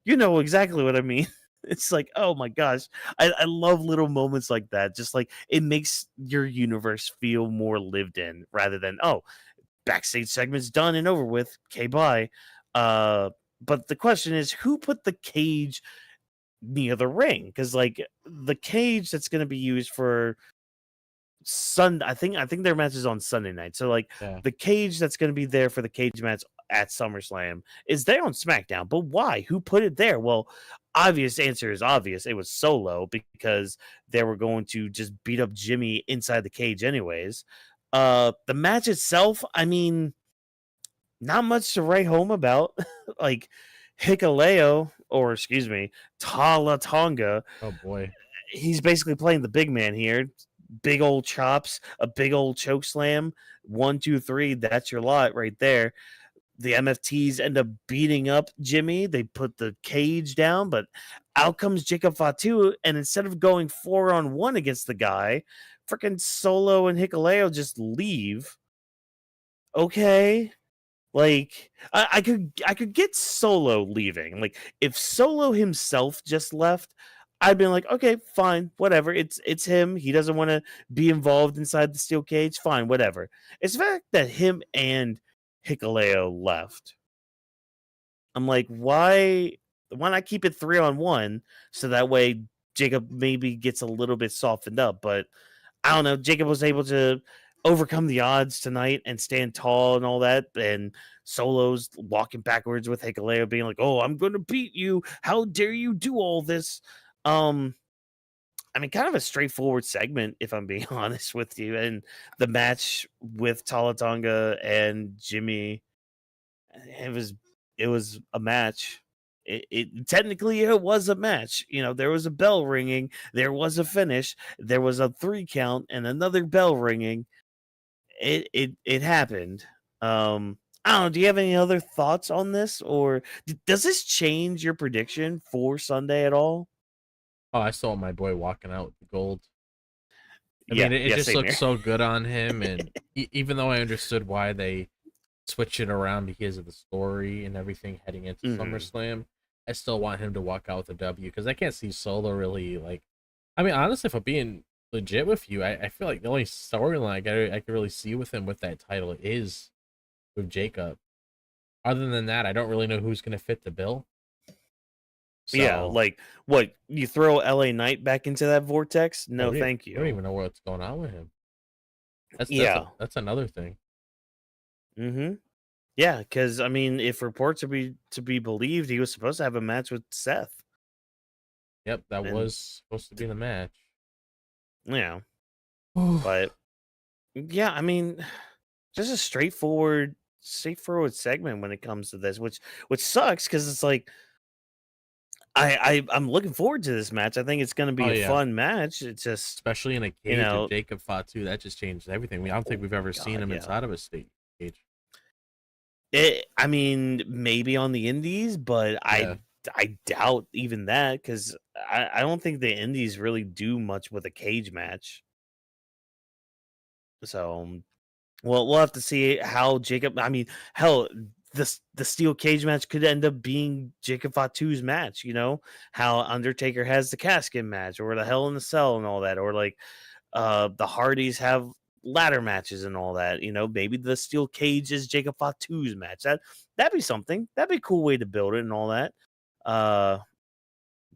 you know exactly what I mean. It's like, oh my gosh, I love little moments like that. Just like it makes your universe feel more lived in rather than, oh, backstage segment's done and over with, okay, bye. But the question is, who put the cage near the ring? Because like the cage that's going to be used for I think their match is on Sunday night, so like Yeah. the cage that's going to be there for the cage match at SummerSlam is there on SmackDown. But why? Who put it there? Well, obvious answer is obvious. It was Solo, because they were going to just beat up Jimmy inside the cage anyways. The match itself, I mean, not much to write home about. Like Hikaleo, or excuse me, Tala Tonga, Oh boy. he's basically playing the big man here. big old chops, a big old choke slam. 1, 2, 3. That's your lot right there. The MFTs end up beating up Jimmy. They put the cage down, but out comes Jacob Fatu, and instead of going 4-on-1 against the guy, freaking Solo and Hikuleo just leave. Okay. Like I could get Solo leaving. Like if Solo himself just left, I'd be like, okay, fine, whatever. It's him. He doesn't want to be involved inside the steel cage. Fine, whatever. It's the fact that him and Hikuleo left. I'm like, why not keep it 3-on-1 so that way Jacob maybe gets a little bit softened up, but I don't know. Jacob was able to overcome the odds tonight and stand tall and all that. And Solo's walking backwards with Hikuleo being like, "Oh, I'm going to beat you. How dare you do all this?" I mean, kind of a straightforward segment, if I'm being honest with you. And the match with Talla Tonga and Jimmy, it was a match. It technically it was a match. You know, there was a bell ringing, there was a finish, there was a 3 count, and another bell ringing. It happened. I don't know. Do you have any other thoughts on this, or does this change your prediction for Sunday at all? Oh, I saw my boy walking out with the gold. I Yeah, mean, it just same looks here. so good on him, and even though I understood why they switch it around because of the story and everything heading into Mhm. SummerSlam, I still want him to walk out with a W because I can't see Solo really like. I mean, honestly, if I'm being legit with you, I feel like the only storyline I can really see with him with that title is with Jacob. Other than that, I don't really know who's gonna fit the bill. Yeah, So like what you throw LA Knight back into that vortex? yeah, No, thank we don't you. even know what's going on with him. Yeah. That's another thing. Mm-hmm. Yeah, because I mean, if reports are to be believed, he was supposed to have a match with Seth, Yep, that and was supposed to be the match. yeah, but yeah, I mean, just a straightforward segment when it comes to this, which sucks because it's like I'm looking forward to this match. I think it's going to Oh be a yeah, fun match. It's just especially in a you cage of know, Jacob Fatu, that just changed everything. I don't think oh we've my ever seen god, him yeah. inside of a state cage. I mean, maybe on the Indies, but Yeah. I doubt even that because I don't think the Indies really do much with a cage match. So, well, we'll have to see how Jacob. I mean, hell, the steel cage match could end up being Jacob Fatu's match. You know how Undertaker has the casket match, or the Hell in the Cell, and all that, or like the Hardys have ladder matches and all that. You know, maybe the steel cage is Jacob Fatu's match. That'd be something. That'd be a cool way to build it and all that. Uh,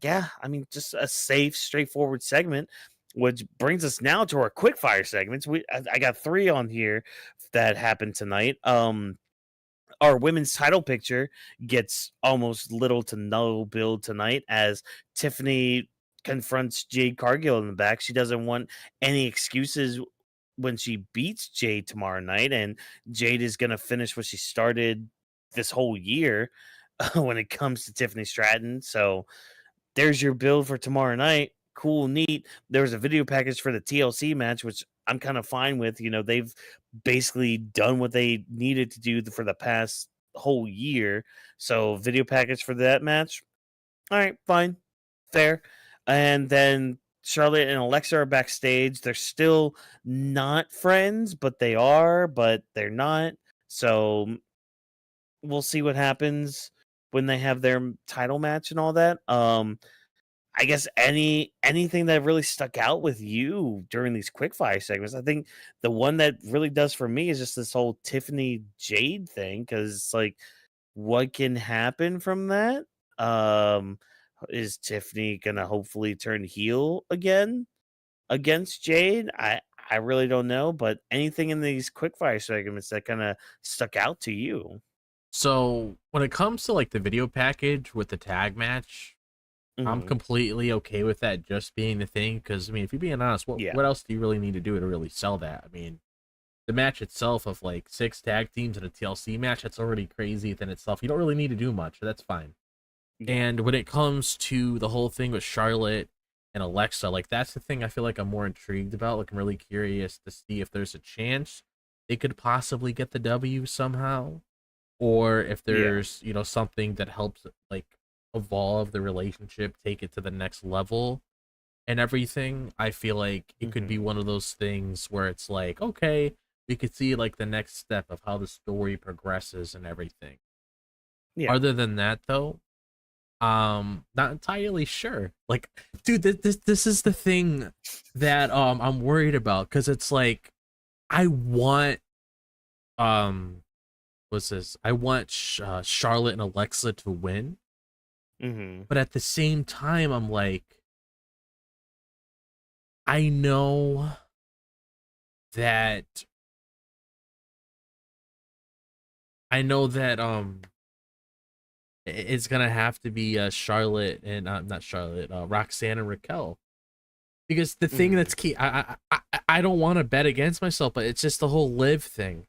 yeah, I mean, just a safe, straightforward segment, which brings us now to our quickfire segments. I got 3 on here that happened tonight. Our women's title picture gets almost little to no build tonight as Tiffany confronts Jade Cargill in the back. She doesn't want any excuses when she beats Jade tomorrow night, and Jade is going to finish what she started this whole year when it comes to Tiffany Stratton. So there's your build for tomorrow night. Cool, neat. There was a video package for the TLC match, which I'm kind of fine with. You know, they've basically done what they needed to do for the past whole year. So, video package for that match. All right, fine, fair. And then Charlotte and Alexa are backstage. They're still not friends, but they are, but they're not. So, we'll see what happens when they have their title match and all that. I guess anything that really stuck out with you during these quickfire segments. I think the one that really does for me is just this whole Tiffany Jade thing because it's like, what can happen from that? Um, is Tiffany gonna hopefully turn heel again against Jade? I really don't know, but anything in these quickfire segments that kind of stuck out to you? So when it comes to like the video package with the tag match, I'm Hmm. completely okay with that just being the thing. Because I mean, if you're being honest, Yeah, what else do you really need to do to really sell that? I mean, the match itself of like 6 tag teams in a TLC match, that's already crazy within itself. You don't really need to do much. So that's fine. yeah. And when it comes to the whole thing with Charlotte and Alexa. Like that's the thing I feel like I'm more intrigued about. Like I'm really curious to see if there's a chance they could possibly get the W somehow, or if Yeah. there's something that helps like evolve the relationship, take it to the next level and everything. I feel like it could be Hmm. one of those things where it's like, okay, we could see like the next step of how the story progresses and everything. Yeah. Other than that though, not entirely sure. Like, dude, this is the thing that I'm worried about, because it's like I want what's this? I want Charlotte and Alexa to win, Hmm. but at the same time, I'm like, I know that it's gonna have to be Charlotte and not Charlotte, Roxanne and Raquel. Because the thing Hmm. that's key, I don't want to bet against myself, but it's just the whole live thing.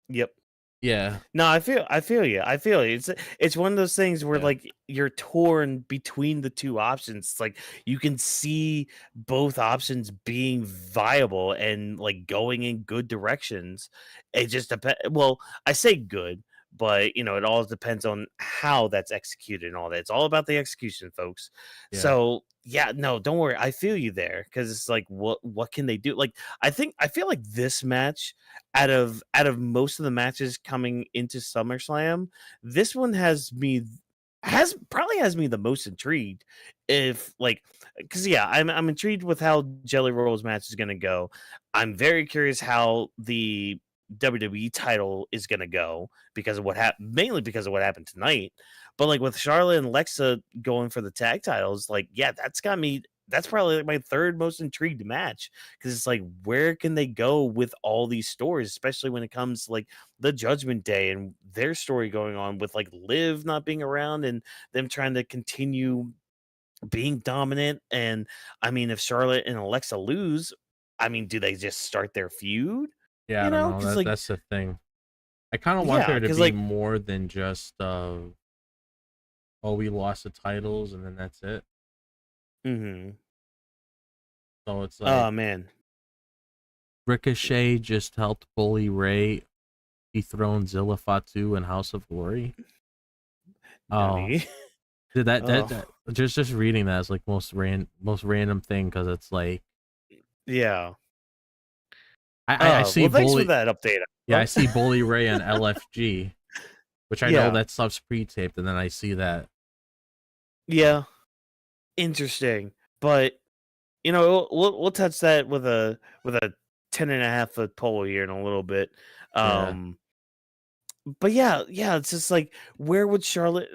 Yep. Yeah, No, I feel you. I feel you. It's one of those things where yeah, like you're torn between the two options. It's like you can see both options being viable and like going in good directions. It just depends. Well, I say good, but it all depends on how that's executed and all that. It's all about the execution, folks. yeah, So yeah, no, don't worry. I feel you there because it's like what can they do? Like I feel like this match out of most of the matches coming into SummerSlam, this one has me the most intrigued. If like, because yeah, I'm intrigued with how Jelly Roll's match is gonna go. I'm very curious how the WWE title is gonna go because of what happened, mainly because of what happened tonight. But like with Charlotte and Alexa going for the tag titles, like yeah, that's got me. That's probably like my third most intrigued match because it's like where can they go with all these stories, especially when it comes to like the Judgment Day and their story going on with like Liv not being around and them trying to continue being dominant. And I mean, if Charlotte and Alexa lose, I mean, do they just start their feud? yeah. I don't know. Because like That's the thing. I kind of want yeah, there to because be like more than just oh, we lost the titles and then that's it. hmm So it's like oh man, Ricochet just helped Bully Ray dethrone Zilla Fatu in House of Glory. Oh, Nani. did Oh that just reading that is like most random thing, because it's like yeah. I see Well, thanks for Bully, that update. yeah, I see Bully Ray on LFG, which I know Yeah, that stuff's pre-taped, and then I see that. yeah, interesting, but we'll touch that with a 10.5 foot pole here in a little bit. Yeah, Um, but yeah, it's just like where would Charlotte?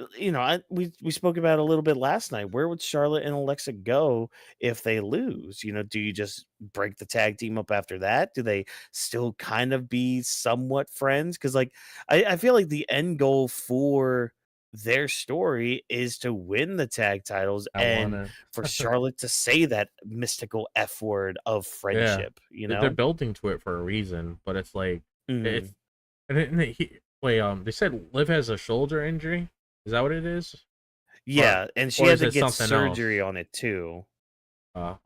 We spoke about it a little bit last night. Where would Charlotte and Alexa go if they lose? Do you just break the tag team up after that? Do they still kind of be somewhat friends? Because like I feel like the end goal for their story is to win the tag titles I and wanna. for Charlotte to say that mystical F word of Yeah, friendship, you they're know? building to it for a reason, but it's like it's Mhm. and wait, they said Liv has a shoulder injury. Is that what it is, or Yeah, and she or had is to it get something surgery else? on it too.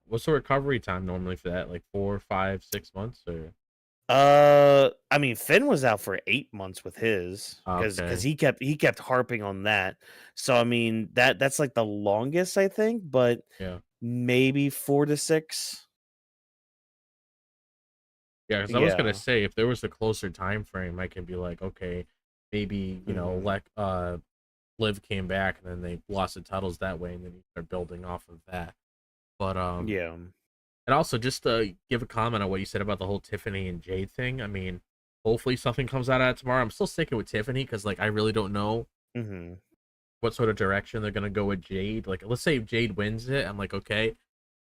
What's the recovery time normally for that? Like 4, 5, 6 months, or I mean, Finn was out for 8 months with his because okay, he kept harping on that. So I mean that's like the longest I think, but yeah, maybe 4 to 6. yeah. Because I was gonna Yeah. say if there was a closer time frame, I can be like, okay, maybe Hmm. Liv came back and then they lost the titles that way, and then you start building off of that. But Yeah. and also, just to give a comment on what you said about the whole Tiffany and Jade thing. I mean, hopefully something comes out of it tomorrow. I'm still sticking with Tiffany because, like, I really don't know Hmm. what sort of direction they're gonna go with Jade. Like, let's say Jade wins it, I'm like, okay,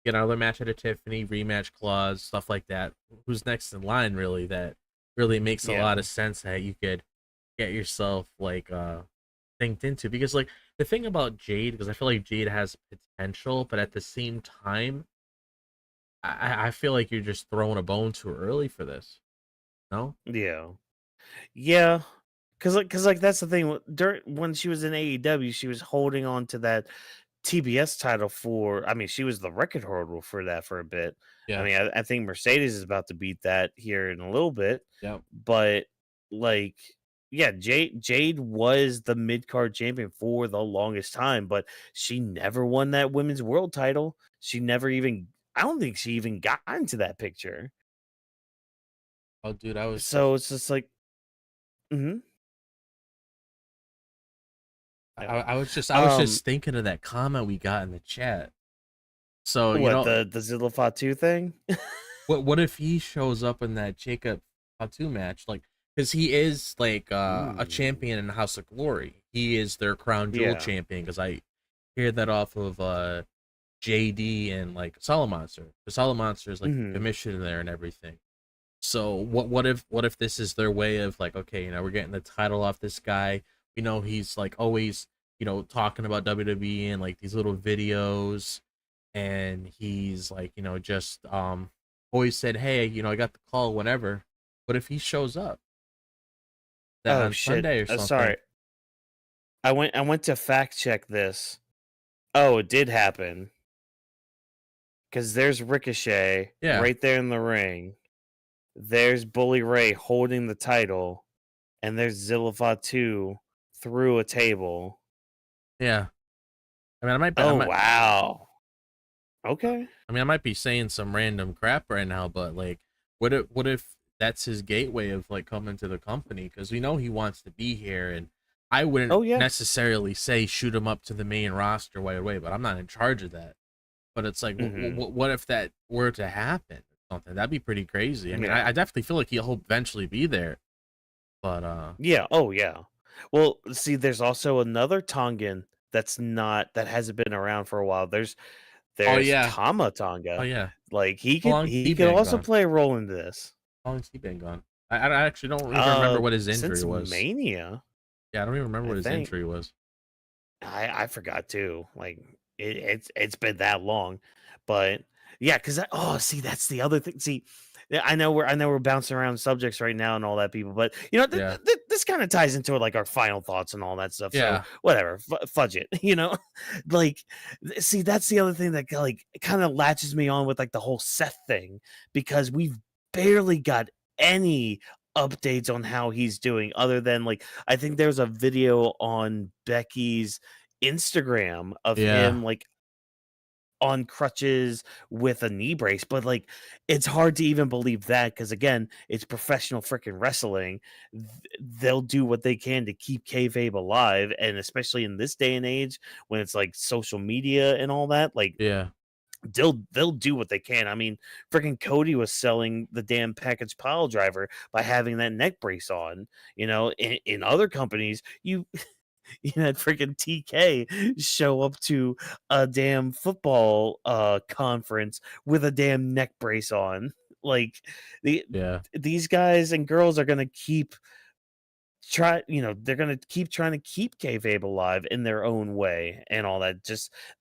get another match out of Tiffany, rematch clause, stuff like that. Who's next in line? Really, that really makes a Yeah. lot of sense that you could get yourself like synced into, because like the thing about Jade, because I feel like Jade has potential, but at the same time I feel like you're just throwing a bone too early for this. No? Yeah. Yeah. Cause like that's the thing. During when she was in AEW, she was holding on to that TBS title for. I mean, she was the record holder for that for a bit. I Yeah. mean, I think Mercedes is about to beat that here in a little bit. Yeah. But like, yeah, Jade was the mid card champion for the longest time, but she never won that women's world title. She never even. I don't think she even got into that picture. Oh, dude, I was So it's just like, hmm I was um, just thinking of that comment we got in the chat. So what the Zilla Fatu thing? what if he shows up in that Jacob Fatu match, like, because he is like a champion in House of Glory. He is their crown jewel Yeah. champion. Because I hear that off of JD and like Salamonster. The Salamonster is like the commissioner there and everything. So what if this is their way of like, okay, we're getting the title off this guy. We know he's like always, talking about WWE and like these little videos, and he's like, just always said, hey, I got the call, whatever. What if he shows up that on Sunday or something? Sorry. I went to fact check this. Oh, it did happen. Because there's Ricochet right there in the ring. There's Bully Ray holding the title, and there's Zilla Fatu through a table. Yeah. I mean, I might be. Wow. Okay. I mean, I might be saying some random crap right now, but like, what if that's his gateway of like coming to the company? Because we know he wants to be here, and I wouldn't necessarily say shoot him up to the main roster right away, but I'm not in charge of that. But it's like, what if that were to happen or something? That'd be pretty crazy. I mean, I definitely feel like he'll eventually be there. But yeah, oh yeah. Well, see, there's also another Tongan that hasn't been around for a while. There's Tama Tonga. Oh yeah, like he could also play a role in this. How long's he been gone? I actually don't even remember what his injury was. Mania. Yeah, I don't even remember what his injury was. I forgot too. Like it's been that long, but yeah, because see, that's the other thing. See, I know we're bouncing around subjects right now and all that, people, but this kind of ties into like our final thoughts and all that stuff. Yeah. So whatever, fudge it. Like, see, that's the other thing that like kind of latches me on with like the whole Seth thing, because we've barely got any updates on how he's doing, other than like I think there's a video on Becky's Instagram of him like on crutches with a knee brace, but like it's hard to even believe that, because again, it's professional freaking wrestling. They'll do what they can to keep kayfabe alive, and especially in this day and age when it's like social media and all that, like they'll do what they can. I mean, freaking Cody was selling the damn package pile driver by having that neck brace on. In other companies, you had freaking TK show up to a damn football conference with a damn neck brace on. Like these guys and girls are gonna they're gonna keep trying to keep kayfabe alive in their own way and all that.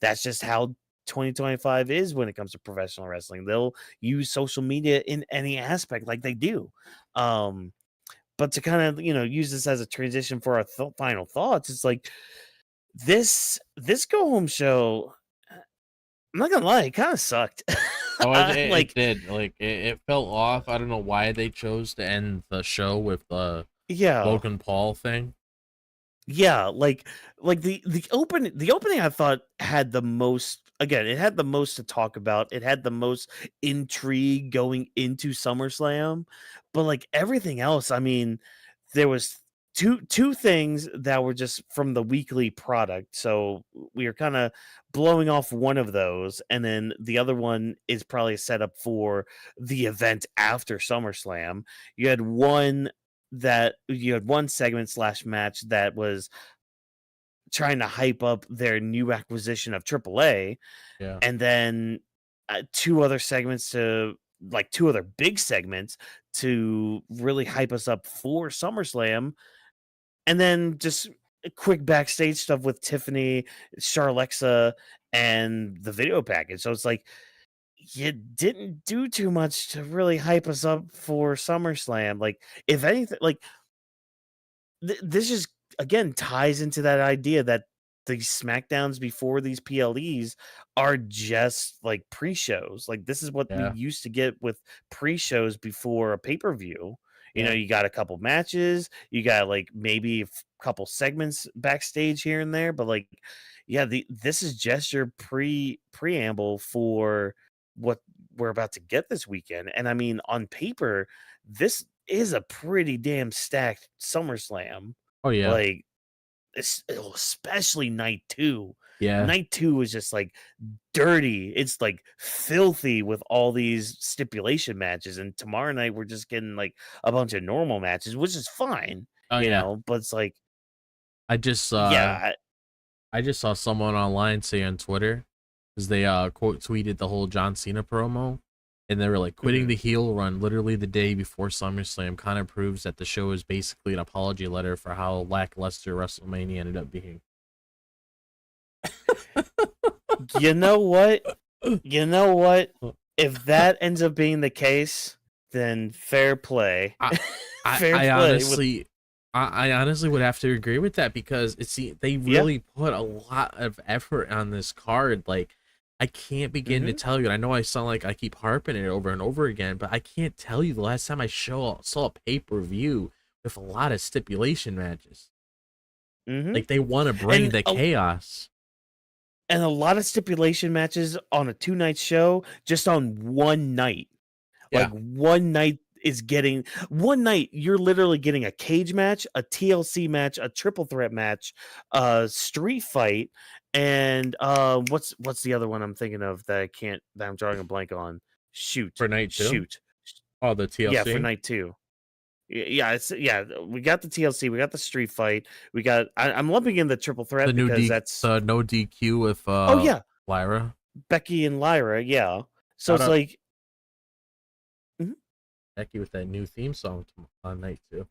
That's just how 2025 is when it comes to professional wrestling. They'll use social media in any aspect like they do. But to kind of use this as a transition for our final thoughts, it's like this go home show, I'm not gonna lie, it kind of sucked. It did. Like it fell off. I don't know why they chose to end the show with the Logan Paul thing. Yeah, like the opening I thought had the most. Again, it had the most to talk about. It had the most intrigue going into SummerSlam, but like everything else, I mean, there was two things that were just from the weekly product. So we are kind of blowing off one of those, and then the other one is probably a setup for the event after SummerSlam. You had one segment / match that was trying to hype up their new acquisition of AAA, and then two other big segments to really hype us up for SummerSlam, and then just quick backstage stuff with Tiffany, Charlexa, and the video package. So it's like you didn't do too much to really hype us up for SummerSlam. Like, if anything, like this just again ties into that idea that these SmackDowns before these PLEs are just like pre-shows. Like this is what we Yeah. used to get with pre-shows before a pay-per-view. You know, Yeah. you got a couple matches, you got like maybe a couple segments backstage here and there, but like, yeah, this is just your preamble for what we're about to get this weekend. And I mean, on paper, this is a pretty damn stacked SummerSlam. Oh yeah. Like, especially night two. Yeah. Night two is just like dirty. It's like filthy with all these stipulation matches. And tomorrow night we're just getting like a bunch of normal matches, which is fine, Oh yeah. but it's like, I just yeah, I just saw someone online say on Twitter, because they quote tweeted the whole John Cena promo, and they were like, quitting the heel run literally the day before SummerSlam kind of proves that the show is basically an apology letter for how lackluster WrestleMania ended up being. you know what? You know what? If that ends up being the case, then fair play. I honestly, I honestly would have to agree with that, because they really put a lot of effort on this card. Like, I can't begin to tell you. And I know I sound like I keep harping it over and over again, but I can't tell you the last time I saw a pay-per-view with a lot of stipulation matches. Like, they want to bring the chaos. And a lot of stipulation matches on a 2-night show, just on one night. Yeah. Like one night you're literally getting a cage match, a TLC match, a triple threat match, a street fight, and what's the other one I'm thinking of that I'm drawing a blank on? For night two? Oh, the TLC? Yeah, for night two. Yeah, we got the TLC, we got the street fight, we got I'm lumping in the triple threat the because that's no DQ with Lyra. Becky and Lyra, yeah. So it's like Becky with that new theme song on night two.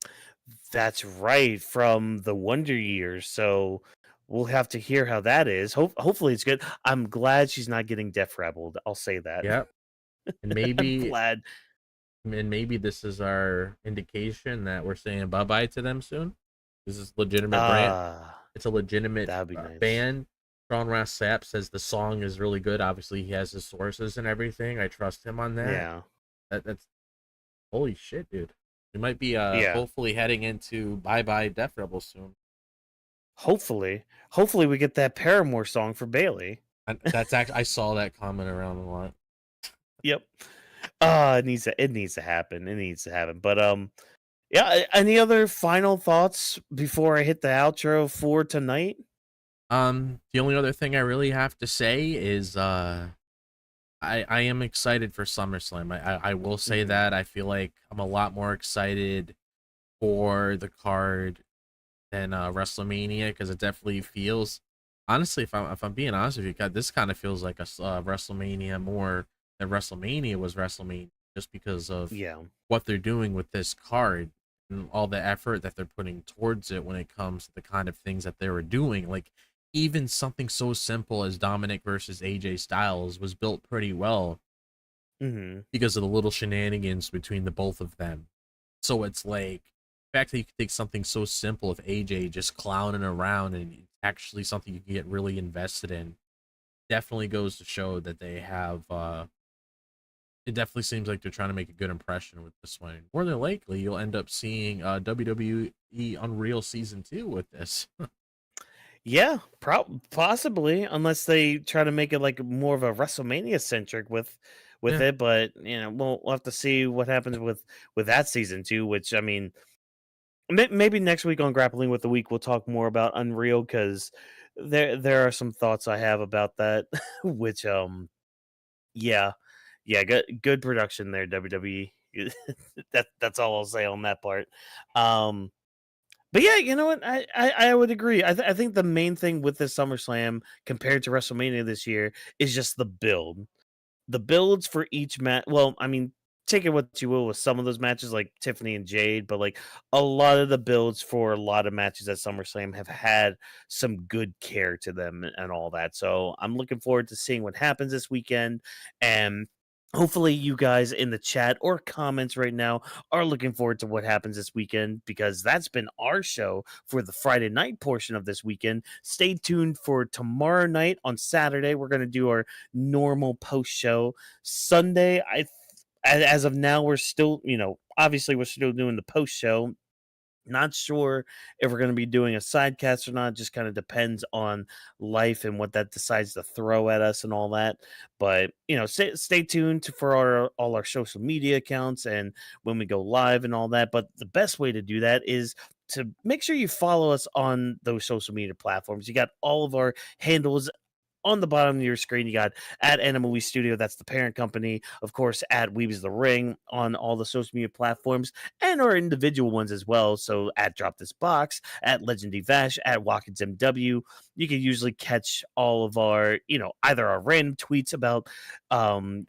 That's right, from the Wonder Years. So we'll have to hear how that is. Hopefully it's good. I'm glad she's not getting Def Rebelled. I'll say that. Yep. And maybe I'm glad. And maybe this is our indication that we're saying bye-bye to them soon. This is legitimate brand. It's a legitimate nice. band. Sean Ross Sapp says the song is really good. Obviously, he has his sources and everything. I trust him on that. Yeah. That's holy shit, dude. We might be hopefully heading into bye-bye Def Rebel soon. Hopefully we get that Paramore song for Bailey. That's actually I saw that comment around a lot. Yep. It needs to happen. It needs to happen. But yeah, any other final thoughts before I hit the outro for tonight? The only other thing I really have to say is I am excited for SummerSlam. I will say that I feel like I'm a lot more excited for the card than WrestleMania, because it definitely feels, honestly, if I'm being honest with you, God, this kind of feels like a WrestleMania more than WrestleMania was WrestleMania, just because of what they're doing with this card and all the effort that they're putting towards it when it comes to the kind of things that they were doing. Like, even something so simple as Dominic versus AJ Styles was built pretty well because of the little shenanigans between the both of them. So it's like, the fact that you can take something so simple of AJ just clowning around and actually something you can get really invested in, definitely goes to show that they have it definitely seems like they're trying to make a good impression with this one. More than likely you'll end up seeing WWE Unreal Season 2 with this. Yeah, possibly, unless they try to make it like more of a WrestleMania centric with it. But we'll have to see what happens with that season 2. Which, I mean, maybe next week on Grappling with the Week we'll talk more about Unreal, because there are some thoughts I have about that. Which good production there, WWE. That's all I'll say on that part. But yeah, you know what? I would agree. I think the main thing with this SummerSlam compared to WrestleMania this year is just the build. The builds for each match. Well, I mean, take it what you will with some of those matches, like Tiffany and Jade, but like a lot of the builds for a lot of matches at SummerSlam have had some good care to them and all that. So I'm looking forward to seeing what happens this weekend. And hopefully you guys in the chat or comments right now are looking forward to what happens this weekend, because that's been our show for the Friday night portion of this weekend. Stay tuned for tomorrow night. On Saturday, we're going to do our normal post show. Sunday, as of now, we're still, obviously we're still doing the post show. Not sure if we're going to be doing a sidecast or not. Just kind of depends on life and what that decides to throw at us and all that. But stay tuned for all our social media accounts and when we go live and all that. But the best way to do that is to make sure you follow us on those social media platforms. You got all of our handles on the bottom of your screen. You got at Animal We Studio, that's the parent company. Of course, at Weebs of the Ring on all the social media platforms and our individual ones as well. So at Drop This Box, at Legendy Vash, at Watkins MW. You can usually catch all of our, either our random tweets about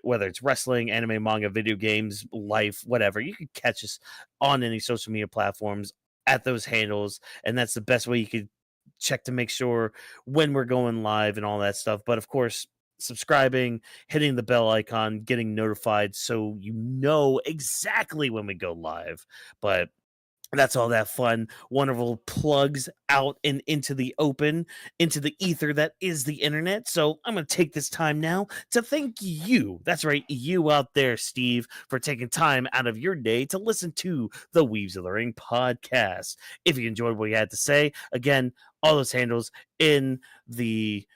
whether it's wrestling, anime, manga, video games, life, whatever. You can catch us on any social media platforms at those handles, and that's the best way you could check to make sure when we're going live and all that stuff. But of course, subscribing, hitting the bell icon, getting notified so you know exactly when we go live. But that's all that fun, wonderful plugs out and into the open, into the ether that is the internet. So I'm going to take this time now to thank you. That's right, you out there, Steve, for taking time out of your day to listen to the Weebs of the Ring podcast. If you enjoyed what you had to say, again, all those handles in the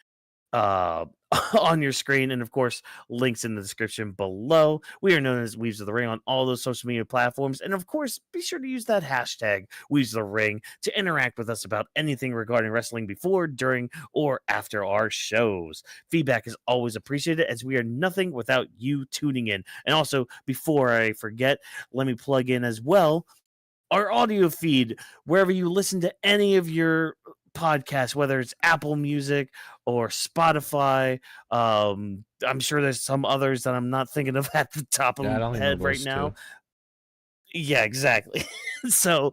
on your screen, and of course links in the description below. We are known as Weebs of the Ring on all those social media platforms, and of course be sure to use that hashtag Weebs of the Ring to interact with us about anything regarding wrestling before, during, or after our shows. Feedback is always appreciated, as we are nothing without you tuning in. And also, before I forget, let me plug in as well our audio feed wherever you listen to any of your podcasts, whether it's Apple Music or Spotify. I'm sure there's some others that I'm not thinking of at the top of Yeah, I my only know head right those now. two. Yeah, exactly. So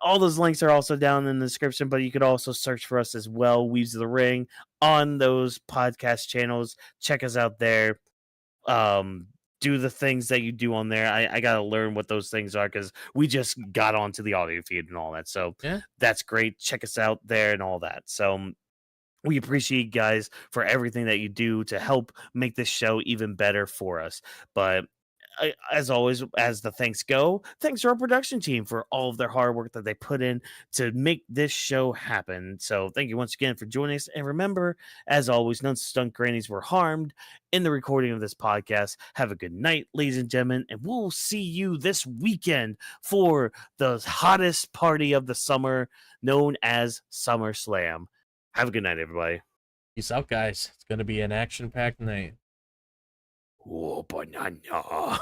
all those links are also down in the description, but you could also search for us as well, Weaves of the Ring, on those podcast channels. Check us out there. Do the things that you do on there. I gotta learn what those things are, because we just got onto the audio feed and all that. So Yeah. that's great. Check us out there and all that. So we appreciate you guys for everything that you do to help make this show even better for us. But as always, as the thanks go, thanks to our production team for all of their hard work that they put in to make this show happen. So thank you once again for joining us. And remember, as always, none stunt grannies were harmed in the recording of this podcast. Have a good night, ladies and gentlemen, and we'll see you this weekend for the hottest party of the summer, known as SummerSlam. Have a good night, everybody. Peace out, guys. It's going to be an action-packed night. Oh, banana.